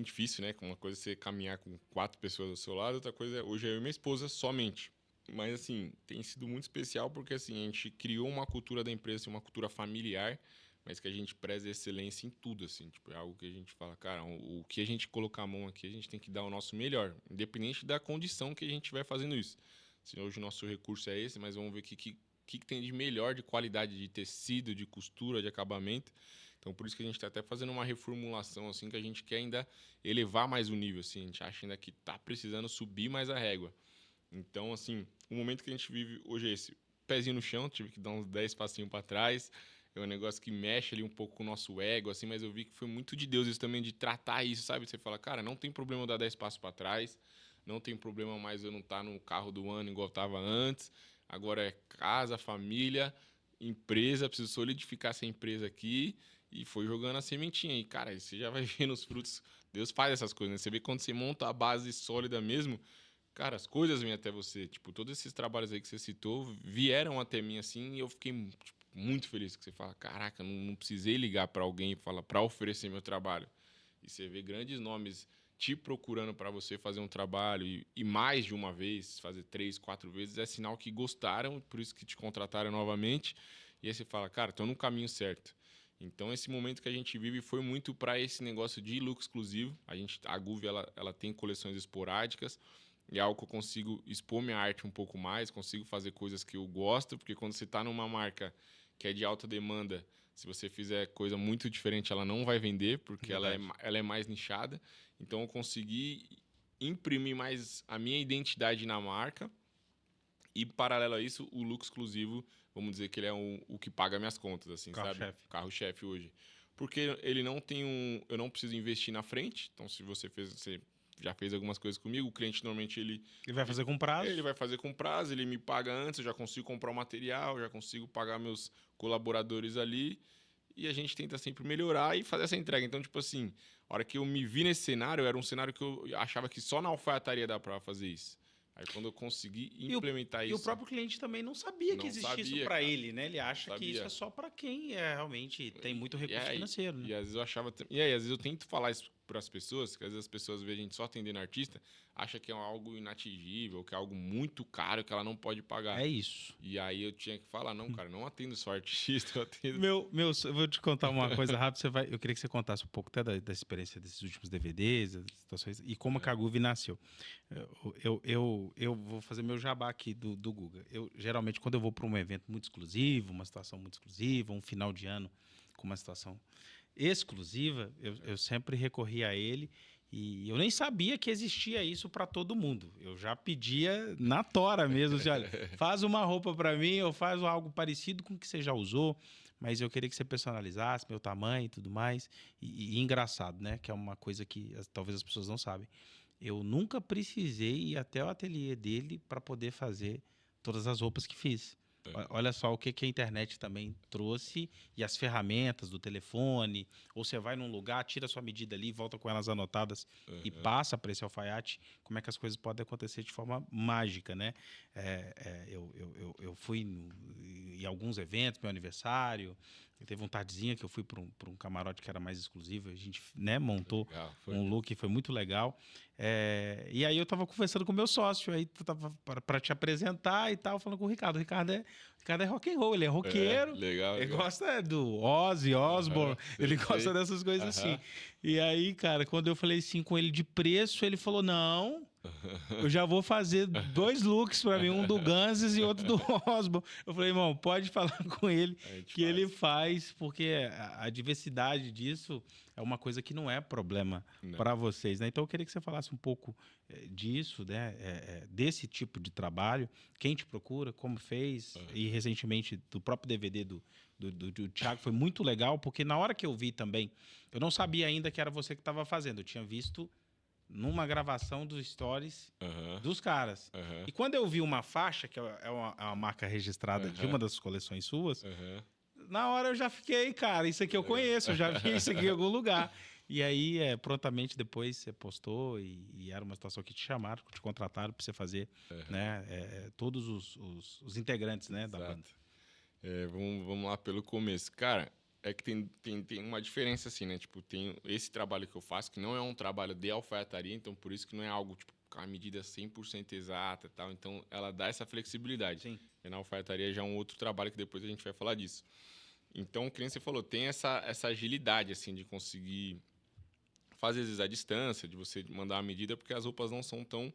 difícil, né? Uma coisa é você caminhar com 4 pessoas ao seu lado, outra coisa hoje é eu e minha esposa somente. Mas, assim, tem sido muito especial porque, assim, a gente criou uma cultura da empresa, uma cultura familiar, mas que a gente preza excelência em tudo, assim. Tipo, é algo que a gente fala, cara, o que a gente colocar a mão aqui, a gente tem que dar o nosso melhor, independente da condição que a gente estiver fazendo isso. Assim, hoje o nosso recurso é esse, mas vamos ver o que tem de melhor de qualidade de tecido, de costura, de acabamento. Então, por isso que a gente está até fazendo uma reformulação, assim, que a gente quer ainda elevar mais o nível, assim. A gente acha ainda que está precisando subir mais a régua. Então, assim, o momento que a gente vive hoje é esse. Pezinho no chão, tive que dar uns 10 passinhos para trás. É um negócio que mexe ali um pouco com o nosso ego, assim, mas eu vi que foi muito de Deus isso também, de tratar isso, sabe? Você fala, cara, não tem problema eu dar 10 passos para trás, não tem problema mais eu não estar no carro do ano igual eu estava antes. Agora é casa, família, empresa, preciso solidificar essa empresa aqui E foi jogando a sementinha. E, cara, você já vai vendo os frutos. Deus faz essas coisas, né? Você vê quando você monta a base sólida mesmo, cara, as coisas vêm até você. Tipo, todos esses trabalhos aí que você citou vieram até mim, assim, e eu fiquei, tipo, muito feliz. Que você fala, caraca, não precisei ligar pra alguém e falar pra oferecer meu trabalho. E você vê grandes nomes te procurando para você fazer um trabalho e mais de uma vez, fazer 3, 4 vezes, é sinal que gostaram, por isso que te contrataram novamente. E aí você fala, cara, estou no caminho certo. Então, esse momento que a gente vive foi muito para esse negócio de look exclusivo. A Guve, ela tem coleções esporádicas, e é algo que eu consigo expor minha arte um pouco mais, consigo fazer coisas que eu gosto, porque quando você está numa marca que é de alta demanda, se você fizer coisa muito diferente, ela não vai vender, porque ela é mais nichada. Então, eu consegui imprimir mais a minha identidade na marca e, paralelo a isso, o look exclusivo, vamos dizer que ele é o que paga minhas contas, assim, sabe? Carro-chefe hoje. Porque ele não tem eu não preciso investir na frente. Então, se você já fez algumas coisas comigo, o cliente normalmente ele vai fazer com prazo. Ele vai fazer com prazo, ele me paga antes, eu já consigo comprar o material, já consigo pagar meus colaboradores ali. E a gente tenta sempre melhorar e fazer essa entrega. Então, tipo assim, a hora que eu me vi nesse cenário, era um cenário que eu achava que só na alfaiataria dá pra fazer isso. Aí quando eu consegui implementar isso... E o próprio cliente também não sabia que existia isso para ele, né? Ele acha que isso é só para quem realmente tem muito recurso financeiro, né? E às vezes eu achava... E aí, às vezes eu tento falar isso para as pessoas, que às vezes as pessoas veem a gente só atendendo artista, acha que é algo inatingível, que é algo muito caro que ela não pode pagar. É isso. E aí eu tinha que falar, não, cara, não atendo só artista, eu atendo... Eu vou te contar uma coisa rápida, eu queria que você contasse um pouco até da experiência desses últimos DVDs, das situações, e como a Kaguve nasceu. Eu vou fazer meu jabá aqui do Guga. Geralmente, quando eu vou para um evento muito exclusivo, uma situação muito exclusiva, um final de ano com uma situação exclusiva, eu sempre recorri a ele. E eu nem sabia que existia isso para todo mundo. Eu já pedia na tora mesmo, assim, olha, faz uma roupa para mim ou faz algo parecido com o que você já usou, mas eu queria que você personalizasse meu tamanho e tudo mais. E engraçado, né? Que é uma coisa que talvez as pessoas não sabem. Eu nunca precisei ir até o ateliê dele para poder fazer todas as roupas que fiz. Olha só o que a internet também trouxe e as ferramentas do telefone. Ou você vai num lugar, tira a sua medida ali, volta com elas anotadas e passa para esse alfaiate. Como é que as coisas podem acontecer de forma mágica, né? Eu fui em alguns eventos, meu aniversário. Teve um tardezinha que eu fui para um camarote que era mais exclusivo. A gente, né, montou um look, foi muito legal. E aí eu estava conversando com o meu sócio, aí tava para te apresentar e tal, falando com o Ricardo. O Ricardo é rock and roll, ele é roqueiro. Legal. Ele gosta do Ozzy Osbourne, ele gosta dessas coisas assim. E aí, cara, quando eu falei assim com ele de preço, ele falou, não... Eu já vou fazer 2 looks para mim, um do Guns e outro do Osbourne. Eu falei, irmão, pode falar com ele que ele faz, porque a diversidade disso é uma coisa que não é problema para vocês, né? Então eu queria que você falasse um pouco disso, né? Desse tipo de trabalho, quem te procura, como fez, e recentemente do próprio DVD do Thiago, foi muito legal, porque na hora que eu vi também, eu não sabia ainda que era você que estava fazendo, eu tinha visto numa gravação dos stories dos caras. E quando eu vi uma faixa, que é uma marca registrada de uma das coleções suas, na hora eu já fiquei, cara, isso aqui eu conheço, eu já vi isso aqui em algum lugar. E aí, prontamente depois, você postou e era uma situação que te chamaram, te contrataram para você fazer né, todos os integrantes, né, da banda. Vamos lá pelo começo. Cara, é que tem uma diferença assim, né? Tipo, tem esse trabalho que eu faço, que não é um trabalho de alfaiataria, então por isso que não é algo, tipo, com a medida 100% exata e tal. Então, ela dá essa flexibilidade. Sim. E na alfaiataria já é um outro trabalho que depois a gente vai falar disso. Então, que nem você falou, tem essa agilidade, assim, de conseguir fazer, às vezes, a distância, de você mandar a medida, porque as roupas não são tão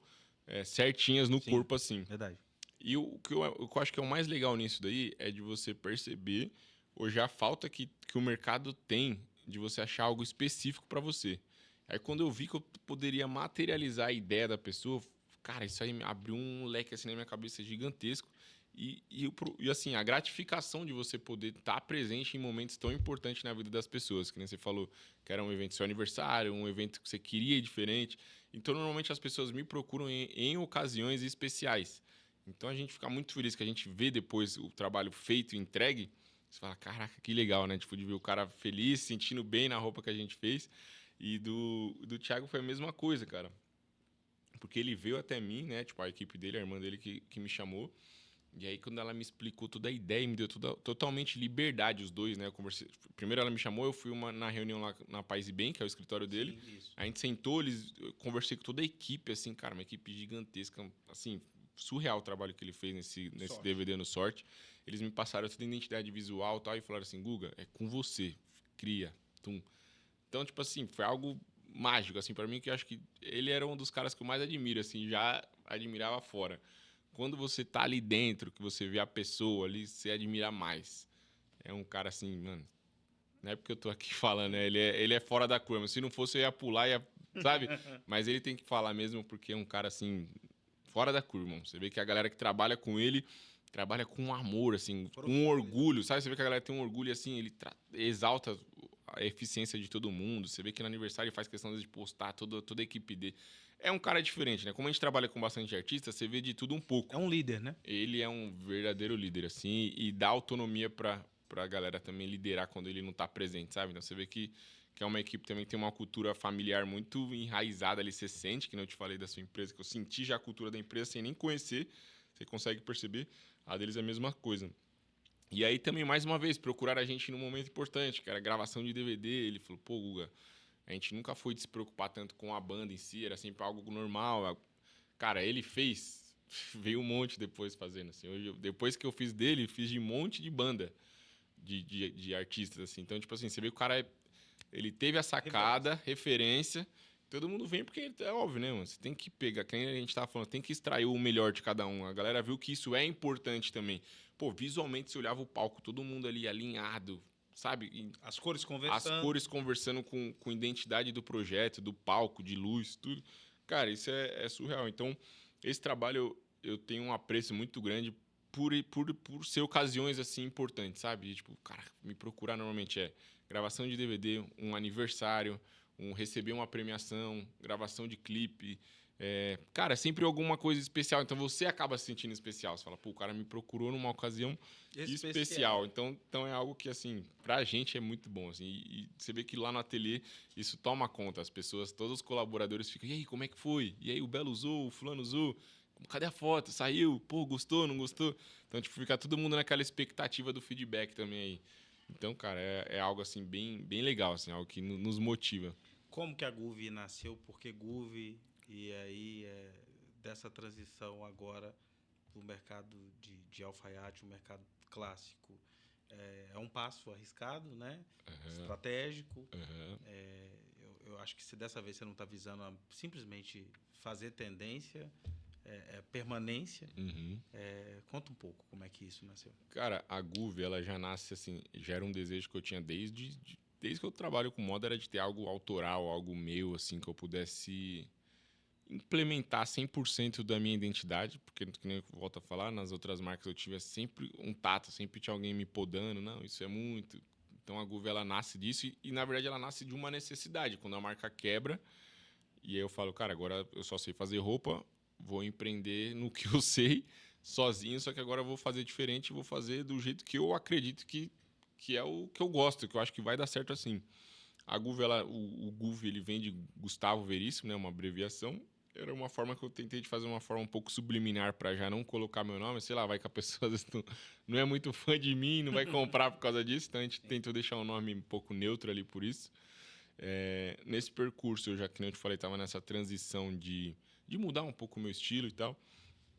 certinhas no corpo assim. Verdade. E o que eu acho que é o mais legal nisso daí é de você perceber hoje a falta que o mercado tem de você achar algo específico para você. Aí quando eu vi que eu poderia materializar a ideia da pessoa, cara, isso aí abriu um leque assim na minha cabeça gigantesco. E assim, a gratificação de você poder estar presente em momentos tão importantes na vida das pessoas, que nem você falou, que era um evento seu aniversário, um evento que você queria diferente. Então, normalmente as pessoas me procuram em ocasiões especiais. Então, a gente fica muito feliz que a gente vê depois o trabalho feito e entregue. Você fala, caraca, que legal, né? Tipo, de ver o cara feliz, sentindo bem na roupa que a gente fez. E do Thiago foi a mesma coisa, cara. Porque ele veio até mim, né? Tipo, a equipe dele, a irmã dele que me chamou. E aí, quando ela me explicou toda a ideia, me deu totalmente liberdade, os dois, né? Eu conversei. Primeiro ela me chamou, eu fui na reunião lá na Paz e Bem, que é o escritório dele. Sim, isso. A gente sentou, eu conversei com toda a equipe, assim, cara, uma equipe gigantesca, assim, surreal o trabalho que ele fez nesse DVD no Sorte. Eles me passaram toda a identidade visual e tal, e falaram assim, Guga, é com você, cria, tum. Então, tipo assim, foi algo mágico, assim, para mim, que eu acho que ele era um dos caras que eu mais admiro, assim, já admirava fora. Quando você tá ali dentro, que você vê a pessoa ali, você admira mais. É um cara assim, mano, não é porque eu tô aqui falando, né? Ele é fora da curva. Se não fosse, eu ia pular, sabe? Mas ele tem que falar mesmo, porque é um cara, assim, fora da curva, irmão. Você vê que a galera que trabalha com ele trabalha com amor, assim, com orgulho, sabe? Você vê que a galera tem um orgulho, assim, ele exalta a eficiência de todo mundo. Você vê que no aniversário ele faz questão de postar toda a equipe dele. É um cara diferente, né? Como a gente trabalha com bastante artista, você vê de tudo um pouco. É um líder, né? Ele é um verdadeiro líder, assim, e dá autonomia pra galera também liderar quando ele não tá presente, sabe? Então você vê que é uma equipe também que tem uma cultura familiar muito enraizada ali, você sente, que não eu te falei da sua empresa, que eu senti já a cultura da empresa sem nem conhecer, você consegue perceber, a deles é a mesma coisa. E aí também, mais uma vez, procurar a gente num momento importante, que era a gravação de DVD, ele falou, pô, Guga, a gente nunca foi de se preocupar tanto com a banda em si, era sempre algo normal. Cara, ele fez, veio um monte depois fazendo, assim. Hoje, depois que eu fiz dele, fiz de um monte de banda de artistas, assim. Então, tipo assim, você vê que o cara, ele teve a sacada, referência. Todo mundo vem porque é óbvio, né, mano? Você tem que pegar, quem a gente tava falando, tem que extrair o melhor de cada um. A galera viu que isso é importante também. Pô, visualmente, você olhava o palco, todo mundo ali alinhado, sabe? As cores conversando. As cores conversando com identidade do projeto, do palco, de luz, tudo. Cara, isso é surreal. Então, esse trabalho eu tenho um apreço muito grande por ser ocasiões assim importantes, sabe? Tipo, cara, me procurar normalmente é gravação de DVD, um aniversário, receber uma premiação, gravação de clipe. Cara, sempre alguma coisa especial. Então você acaba se sentindo especial. Você fala, pô, o cara me procurou numa ocasião especial. Então é algo que, assim, pra gente é muito bom. Assim, e você vê que lá no ateliê isso toma conta. As pessoas, todos os colaboradores ficam, e aí, como é que foi? E aí, o Belo usou, o Fulano usou? Cadê a foto? Saiu? Pô, gostou, não gostou? Então, tipo, fica todo mundo naquela expectativa do feedback também aí. Então, cara, é algo, assim, bem, bem legal, assim, algo que nos motiva. Como que a Groove nasceu? Por que Groove? E aí, dessa transição agora para o mercado de alfaiate, o mercado clássico, é um passo arriscado, né? Estratégico. Eu acho que se dessa vez você não está visando simplesmente fazer tendência, permanência. Conta um pouco como é que isso nasceu. Cara, a Groove, ela já nasce assim, já era um desejo que eu tinha desde que eu trabalho com moda, era de ter algo autoral, algo meu, assim, que eu pudesse implementar 100% da minha identidade, porque, que nem eu volto a falar, nas outras marcas eu tive sempre um tato, sempre tinha alguém me podando, não, isso é muito. Então a Groove, ela nasce disso e, na verdade, ela nasce de uma necessidade. Quando a marca quebra, e aí eu falo, cara, agora eu só sei fazer roupa, vou empreender no que eu sei, sozinho, só que agora eu vou fazer diferente, vou fazer do jeito que eu acredito que é o que eu gosto, que eu acho que vai dar certo assim. A Groove, o Groove, ele vem de Gustavo Veríssimo, né, uma abreviação. Era uma forma que eu tentei de fazer uma forma um pouco subliminar para já não colocar meu nome. Sei lá, vai que a pessoa às vezes não é muito fã de mim, não vai comprar por causa disso. Então a gente tentou deixar um nome um pouco neutro ali por isso. Nesse percurso, eu já, que nem eu te falei, estava nessa transição de mudar um pouco o meu estilo e tal.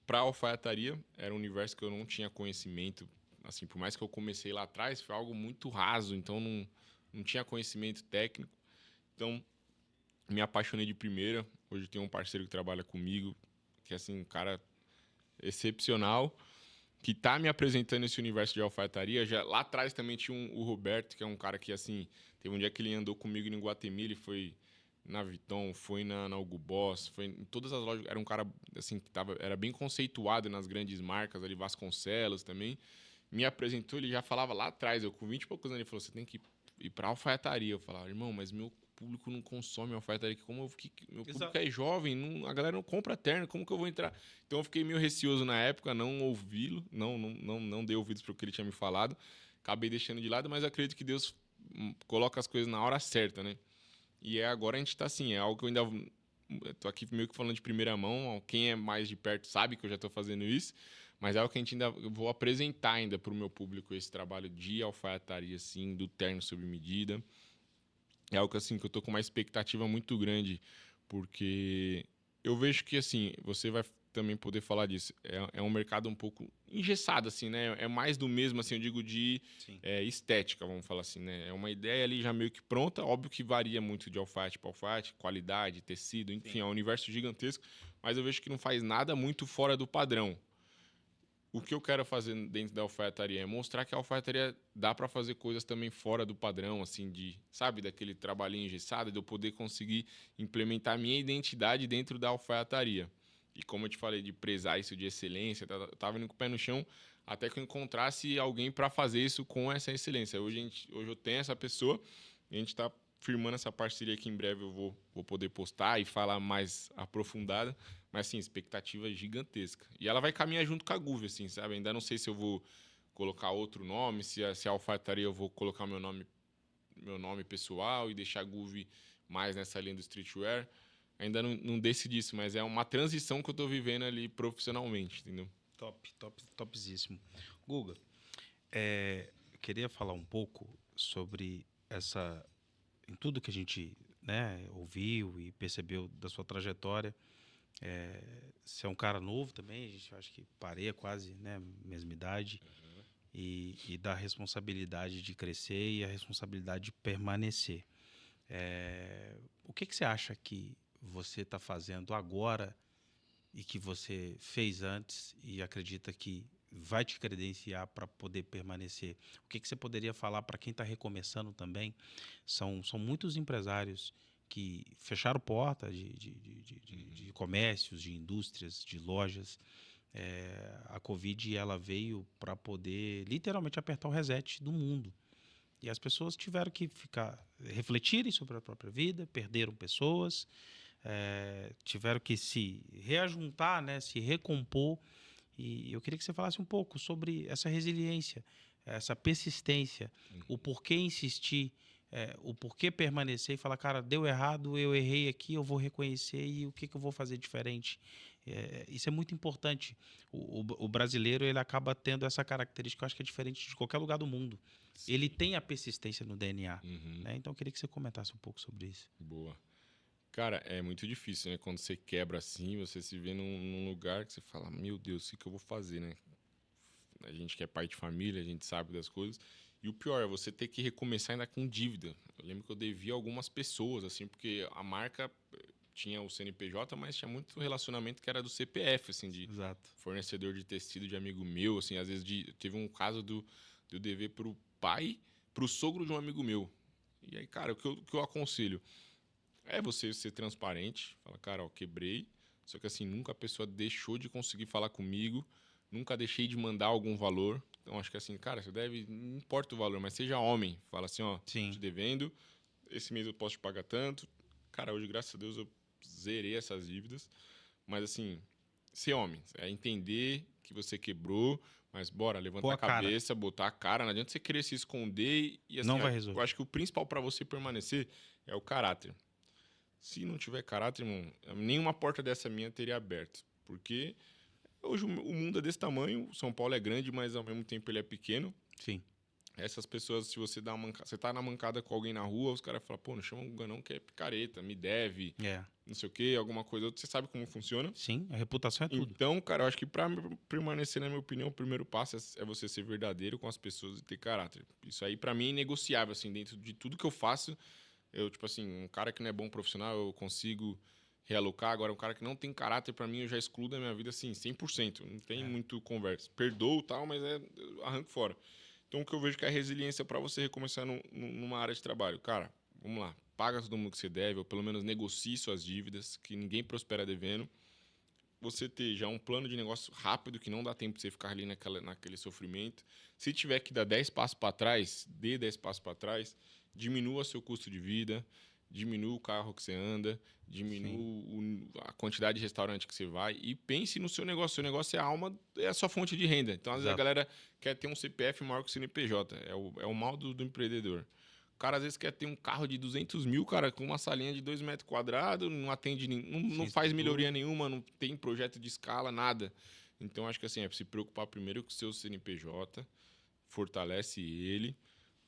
Para a alfaiataria, era um universo que eu não tinha conhecimento. Assim, por mais que eu comecei lá atrás, foi algo muito raso, então não tinha conhecimento técnico. Então, me apaixonei de primeira. Hoje tenho um parceiro que trabalha comigo, que é assim, um cara excepcional, que tá me apresentando esse universo de alfaiataria. Já, lá atrás também tinha o Roberto, que é um cara que, assim, teve um dia que ele andou comigo em Guatemi, ele foi na Vuitton, foi na Hugo Boss, foi em todas as lojas. Era um cara, assim, que era bem conceituado nas grandes marcas, ali, Vasconcelos também. Me apresentou, ele já falava lá atrás, eu com 20 e poucos anos, ele falou, você tem que ir pra alfaiataria. Eu falava, irmão, mas meu público não consome alfaiataria, meu público Exato. é jovem, a galera não compra terno, como que eu vou entrar? Então eu fiquei meio receoso na época, não ouvi-lo, não dei ouvidos para o que ele tinha me falado, acabei deixando de lado, mas acredito que Deus coloca as coisas na hora certa, né? E agora a gente tá assim, é algo que eu ainda tô aqui meio que falando de primeira mão, quem é mais de perto sabe que eu já tô fazendo isso, mas é algo que a gente ainda vou apresentar ainda pro meu público esse trabalho de alfaiataria assim, do terno sob medida. É algo que assim que eu tô com uma expectativa muito grande, porque eu vejo que assim, você vai também poder falar disso. É um mercado um pouco engessado, assim, né? É mais do mesmo, assim, eu digo de estética, vamos falar assim, né? É uma ideia ali já meio que pronta. Óbvio que varia muito de alfaiate para alfaiate, qualidade, tecido, enfim, Sim. é um universo gigantesco. Mas eu vejo que não faz nada muito fora do padrão. O que eu quero fazer dentro da alfaiataria é mostrar que a alfaiataria dá para fazer coisas também fora do padrão, assim, sabe, daquele trabalhinho engessado, de eu poder conseguir implementar a minha identidade dentro da alfaiataria. E como eu te falei, de prezar isso de excelência, eu tava indo com o pé no chão até que eu encontrasse alguém para fazer isso com essa excelência. Hoje eu tenho essa pessoa e a gente está firmando essa parceria que em breve eu vou poder postar e falar mais aprofundada. Mas, assim, expectativa gigantesca. E ela vai caminhar junto com a Guve, assim, sabe? Ainda não sei se eu vou colocar outro nome, se a alfaiataria eu vou colocar meu nome pessoal e deixar a Guve mais nessa linha do streetwear. Ainda não decidi isso, mas é uma transição que eu tô vivendo ali profissionalmente, entendeu? Topzíssimo. Guga, eu queria falar um pouco sobre em tudo que a gente, né, ouviu e percebeu da sua trajetória. Você é um cara novo também, a gente acha que pareia quase, né, mesma idade, e da responsabilidade de crescer e a responsabilidade de permanecer. O que você acha que você está fazendo agora e que você fez antes e acredita que vai te credenciar para poder permanecer? O que você poderia falar para quem está recomeçando também? São muitos empresários que fecharam porta de comércios, de indústrias, de lojas. A Covid ela veio para poder literalmente apertar o reset do mundo. E as pessoas tiveram que refletirem sobre a própria vida, perderam pessoas, tiveram que se reajuntar, né, se recompor. E eu queria que você falasse um pouco sobre essa resiliência, essa persistência, o porquê insistir, o porquê permanecer e falar, cara, deu errado, eu errei aqui, eu vou reconhecer e o que eu vou fazer diferente. Isso é muito importante. O brasileiro ele acaba tendo essa característica, eu acho que é diferente de qualquer lugar do mundo. Sim. Ele tem a persistência no DNA. Uhum. Né? Então eu queria que você comentasse um pouco sobre isso. Boa. Cara, é muito difícil, né? Quando você quebra assim, você se vê num lugar que você fala, meu Deus, o que eu vou fazer, né? A gente que é pai de família, a gente sabe das coisas. E o pior é você ter que recomeçar ainda com dívida. Eu lembro que eu devia algumas pessoas, assim, porque a marca tinha o CNPJ, mas tinha muito relacionamento que era do CPF, assim, de Exato. fornecedor de tecido de amigo meu, assim, às vezes teve um caso de eu dever pro pai, pro sogro de um amigo meu. E aí, cara, o que eu aconselho é você ser transparente, falar, cara, ó, quebrei, só que assim, nunca a pessoa deixou de conseguir falar comigo, nunca deixei de mandar algum valor. Então, acho que assim, cara, você deve, não importa o valor, mas seja homem. Fala assim, ó, Sim. te devendo, esse mês eu posso te pagar tanto. Cara, hoje, graças a Deus, eu zerei essas dívidas. Mas assim, ser homem, é entender que você quebrou, mas bora, levanta a cabeça, botar a cara. Não adianta você querer se esconder. E assim, não vai resolver. Eu acho que o principal para você permanecer é o caráter. Se não tiver caráter, irmão, nenhuma porta dessa minha teria aberto. Porque hoje o mundo é desse tamanho, São Paulo é grande, mas ao mesmo tempo ele é pequeno. Sim. Essas pessoas, se você dá uma mancada, você tá na mancada com alguém na rua, os caras falam, pô, não chama o Guga não, que é picareta, me deve, não sei o quê, alguma coisa outra. Você sabe como funciona? Sim, a reputação é tudo. Então, cara, eu acho que pra permanecer, na minha opinião, o primeiro passo é você ser verdadeiro com as pessoas e ter caráter. Isso aí, pra mim, é inegociável, assim, dentro de tudo que eu faço. Eu, tipo assim, um cara que não é bom profissional, eu consigo realocar. Agora, um cara que não tem caráter, pra mim, eu já excluo da minha vida, assim, 100%. Não tem muito conversa. Perdoo e tal, mas eu arranco fora. Então, o que eu vejo que é a resiliência para você recomeçar numa área de trabalho. Cara, vamos lá. Paga todo mundo que você deve, ou pelo menos negocie suas dívidas, que ninguém prospera devendo. Você ter já um plano de negócio rápido, que não dá tempo de você ficar ali naquele sofrimento. Se tiver que dar 10 passos para trás, dê 10 passos para trás. Diminua seu custo de vida. diminua o carro que você anda, diminua a quantidade de restaurante que você vai e pense no seu negócio. Seu negócio é a alma, é a sua fonte de renda. Então, às vezes, a Exato. galera quer ter um CPF maior que o CNPJ. É o mal do empreendedor. O cara, às vezes, quer ter um carro de 200 mil, cara, com uma salinha de 2 metros quadrados, não atende, não Sem faz melhoria estrutura. nenhuma, não tem projeto de escala, nada. Então, acho que assim, é se preocupar primeiro com o seu CNPJ, fortalece ele,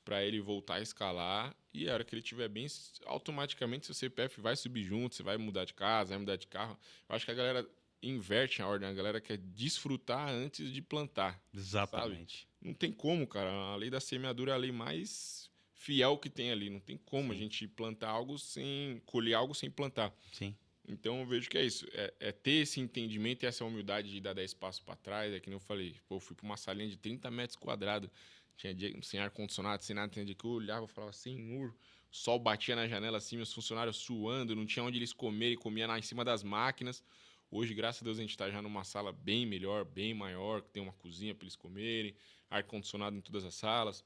para ele voltar a escalar e a hora que ele estiver bem, automaticamente seu CPF vai subir junto, você vai mudar de casa, vai mudar de carro. Eu acho que a galera inverte a ordem, a galera quer desfrutar antes de plantar, sabe? Exatamente. Não tem como, cara. A lei da semeadura é a lei mais fiel que tem ali. Não tem como a Sim, gente plantar algo sem colher algo sem plantar. sim. Então eu vejo que é isso. É ter esse entendimento e essa humildade de dar 10 passos para trás. É que nem eu falei. Pô, eu fui para uma salinha de 30 metros quadrados. Tinha dia sem ar-condicionado, sem nada. Tinha dia que eu olhava e falava, Senhor. O sol batia na janela assim, meus funcionários suando. Não tinha onde eles comerem. Comia lá em cima das máquinas. Hoje, graças a Deus, a gente está já numa sala bem melhor, bem maior. Que tem uma cozinha para eles comerem. Ar-condicionado em todas as salas.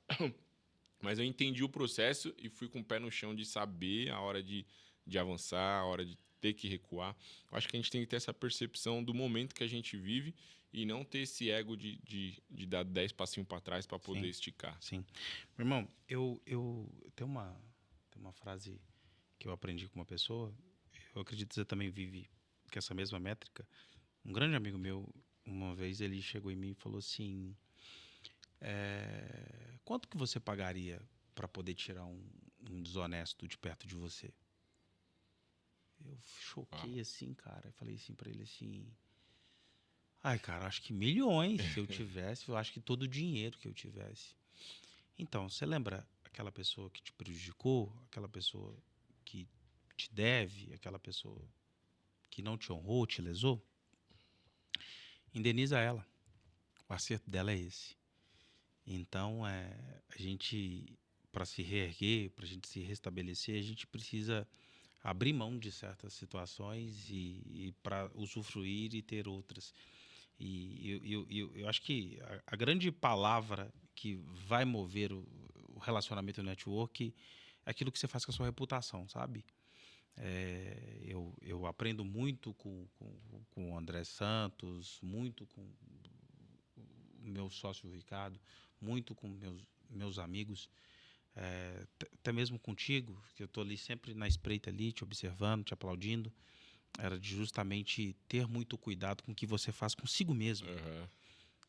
Mas eu entendi o processo e fui com o pé no chão de saber a hora de avançar, a hora de ter que recuar. Eu acho que a gente tem que ter essa percepção do momento que a gente vive e não ter esse ego de dar 10 passinhos para trás para poder Sim. esticar. Sim. Meu irmão, eu tenho uma frase que eu aprendi com uma pessoa, eu acredito que você também vive com essa mesma métrica. Um grande amigo meu, uma vez ele chegou em mim e falou assim, quanto que você pagaria para poder tirar um desonesto de perto de você? Eu Ah, choquei assim, cara. Eu falei assim para ele assim, ai, cara, acho que milhões se eu tivesse, eu acho que todo o dinheiro que eu tivesse. Então, você lembra aquela pessoa que te prejudicou, aquela pessoa que te deve, aquela pessoa que não te honrou, te lesou? Indeniza ela. O acerto dela é esse. Então, a gente, para se reerguer, para a gente se restabelecer, a gente precisa abrir mão de certas situações e para usufruir e ter outras. E eu acho que a grande palavra que vai mover o relacionamento network é aquilo que você faz com a sua reputação, sabe? Eu aprendo muito com o André Santos, muito com o meu sócio Ricardo, muito com meus amigos, até mesmo contigo, que eu estou ali sempre na espreita ali, te observando, te aplaudindo. Era de justamente ter muito cuidado com o que você faz consigo mesmo. aham,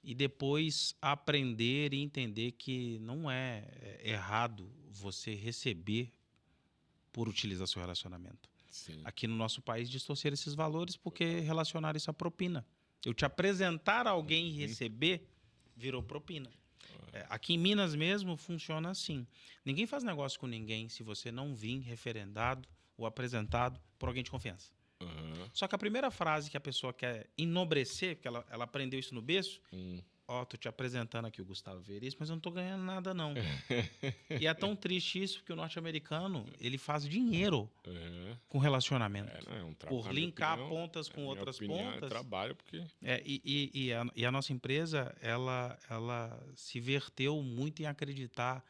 E depois aprender e entender que não é errado você receber por utilizar seu relacionamento. sim. Aqui no nosso país, distorcer esses valores porque relacionar isso à propina. Eu te apresentar alguém e Uhum. receber virou propina. Aqui em Minas mesmo funciona assim. Ninguém faz negócio com ninguém se você não vir referendado ou apresentado por alguém de confiança. Aham. Só que a primeira frase que a pessoa quer enobrecer, porque ela aprendeu isso no berço, Hum. tô te apresentando aqui o Gustavo Veríssimo, mas eu não tô ganhando nada, não. E é tão triste isso, porque o norte-americano, ele faz dinheiro Aham. com relacionamento. Não, Por na minha linkar opinião, pontas com outras é pontas. trabalho, porque. E a nossa empresa, ela se verteu muito em acreditar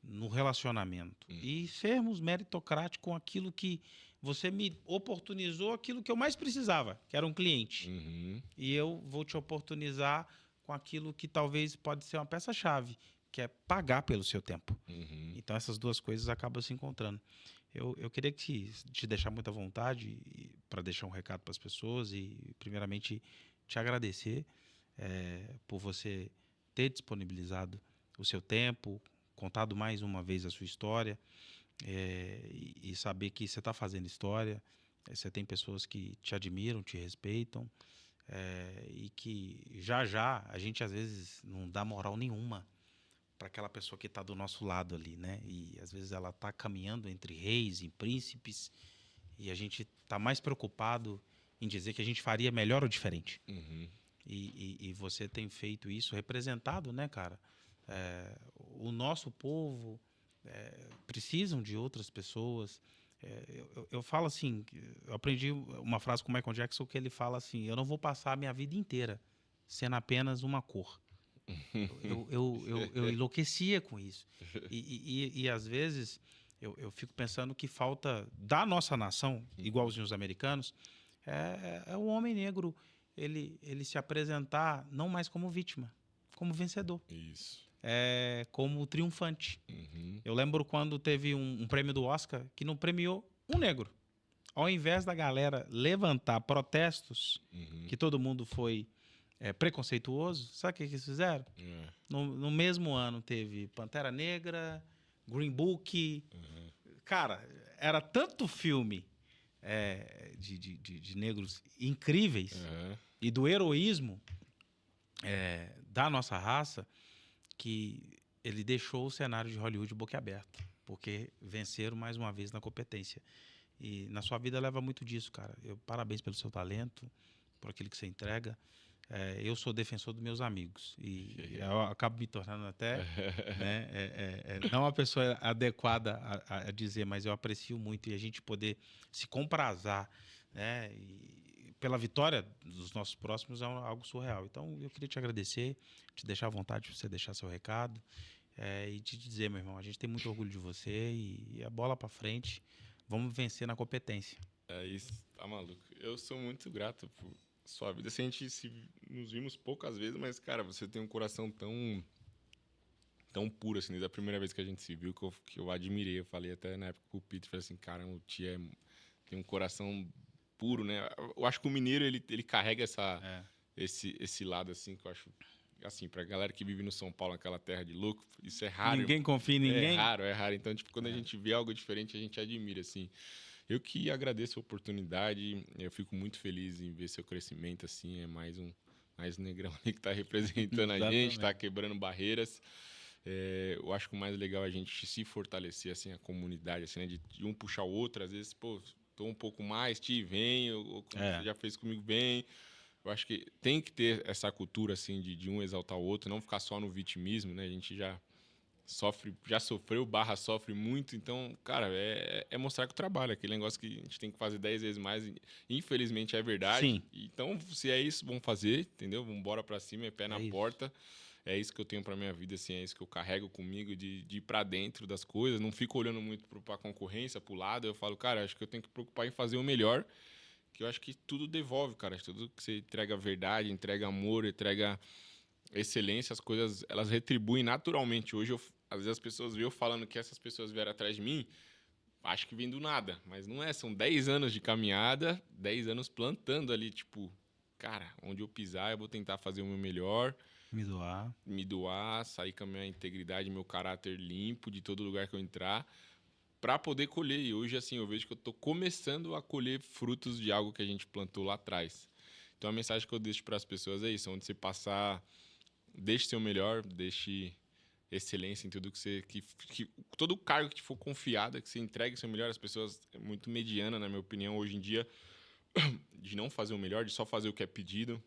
no relacionamento. Hum. E sermos meritocráticos com aquilo que você me oportunizou, aquilo que eu mais precisava, que era um cliente. Uhum. E eu vou te oportunizar com aquilo que talvez pode ser uma peça-chave, que é pagar pelo seu tempo. Uhum. Então essas duas coisas acabam se encontrando. Eu queria te deixar muita vontade para deixar um recado para as pessoas e, primeiramente, te agradecer por você ter disponibilizado o seu tempo, contado mais uma vez a sua história e saber que você está fazendo história, você tem pessoas que te admiram, te respeitam e que já já a gente às vezes não dá moral nenhuma para aquela pessoa que está do nosso lado ali, né? E às vezes ela está caminhando entre reis e príncipes e a gente está mais preocupado em dizer que a gente faria melhor ou diferente. Uhum. E você tem feito isso representado, né, cara? O nosso povo precisam de outras pessoas. Eu falo assim, eu aprendi uma frase com o Michael Jackson que ele fala assim: eu não vou passar a minha vida inteira sendo apenas uma cor. Eu enlouquecia com isso. E às vezes eu fico pensando que falta da nossa nação, igualzinho os americanos, é o homem negro ele se apresentar não mais como vítima, como vencedor, Isso. como triunfante. Uhum. Eu lembro quando teve um prêmio do Oscar que não premiou um negro. Ao invés da galera levantar protestos, Uhum. que todo mundo foi preconceituoso, sabe o que eles fizeram? É. No mesmo ano teve Pantera Negra, Green Book. Uhum. Cara, era tanto filme de negros incríveis Uhum. e do heroísmo da nossa raça que ele deixou o cenário de Hollywood boquiaberto, porque venceram mais uma vez na competência. E na sua vida leva muito disso, cara. Parabéns pelo seu talento, por aquilo que você entrega. Eu sou defensor dos meus amigos e eu acabo me tornando até né, não uma pessoa adequada a dizer, mas eu aprecio muito e a gente poder se comprazar, né, e pela vitória dos nossos próximos é algo surreal. Então eu queria te agradecer, te deixar à vontade para você deixar seu recado e te dizer, meu irmão, a gente tem muito orgulho de você e a bola para frente, vamos vencer na competência. É isso, tá maluco. Eu sou muito grato por sua vida. Assim, nos vimos poucas vezes, mas, cara, você tem um coração tão puro, assim, desde a primeira vez que a gente se viu, que eu admirei. Eu falei até na época com o Peter, falei assim, cara, o Tia tem um coração puro, né? Eu acho que o mineiro, ele carrega esse lado, assim, que eu acho, assim, pra galera que vive no São Paulo, aquela terra de louco, isso é raro. Ninguém confia em ninguém. É raro. Então, tipo, quando a gente vê algo diferente, a gente admira, assim. Eu que agradeço a oportunidade, eu fico muito feliz em ver seu crescimento, assim, mais negrão ali que está representando a gente, está quebrando barreiras. Eu acho que o mais legal é a gente se fortalecer, assim, a comunidade, assim, né, de um puxar o outro, às vezes, pô, tô um pouco mais, vem, ou como você já fez comigo, vem. Eu acho que tem que ter essa cultura, assim, de um exaltar o outro, não ficar só no vitimismo, né, a gente já sofreu, sofre muito, então, cara, é mostrar que o trabalho, aquele negócio que a gente tem que fazer 10 vezes mais, infelizmente é verdade. Sim. Então, se é isso, vamos fazer, entendeu? Vamos embora pra cima, é pé na isso. porta. É isso que eu tenho pra minha vida, assim, é isso que eu carrego comigo, de ir pra dentro das coisas, não fico olhando muito pra concorrência, pro lado, eu falo, cara, acho que eu tenho que preocupar em fazer o melhor, que eu acho que tudo devolve, cara, tudo que você entrega verdade, entrega amor, entrega excelência, as coisas, elas retribuem naturalmente. Hoje, às vezes as pessoas veem eu falando que essas pessoas vieram atrás de mim, acho que vem do nada, mas não é, são 10 anos de caminhada, 10 anos plantando ali, tipo, cara, onde eu pisar eu vou tentar fazer o meu melhor, me doar, sair com a minha integridade, meu caráter limpo de todo lugar que eu entrar, para poder colher. E hoje, assim, eu vejo que eu tô começando a colher frutos de algo que a gente plantou lá atrás. Então a mensagem que eu deixo para as pessoas é isso, onde você passar, deixe seu melhor, deixe excelência em tudo que você... Que todo o cargo que te for confiado, que você entregue seu melhor. As pessoas é muito mediana, na minha opinião, hoje em dia, de não fazer o melhor, de só fazer o que é pedido.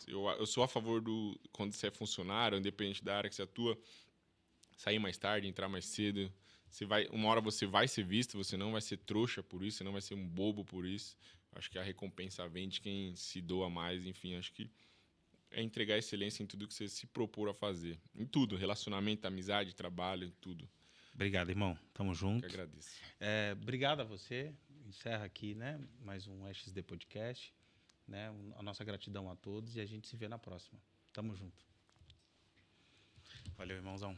Eu sou a favor do... Quando você é funcionário, independente da área que você atua, sair mais tarde, entrar mais cedo. Uma hora você vai ser visto, você não vai ser trouxa por isso, você não vai ser um bobo por isso. Acho que a recompensa vem de quem se doa mais, enfim, acho que é entregar excelência em tudo que você se propor a fazer. Em tudo, relacionamento, amizade, trabalho, tudo. Obrigado, irmão. Tamo junto. Eu que agradeço. Obrigado a você. Encerra aqui, né? Mais um XD Podcast. Né? A nossa gratidão a todos e a gente se vê na próxima. Tamo junto. Valeu, irmãozão.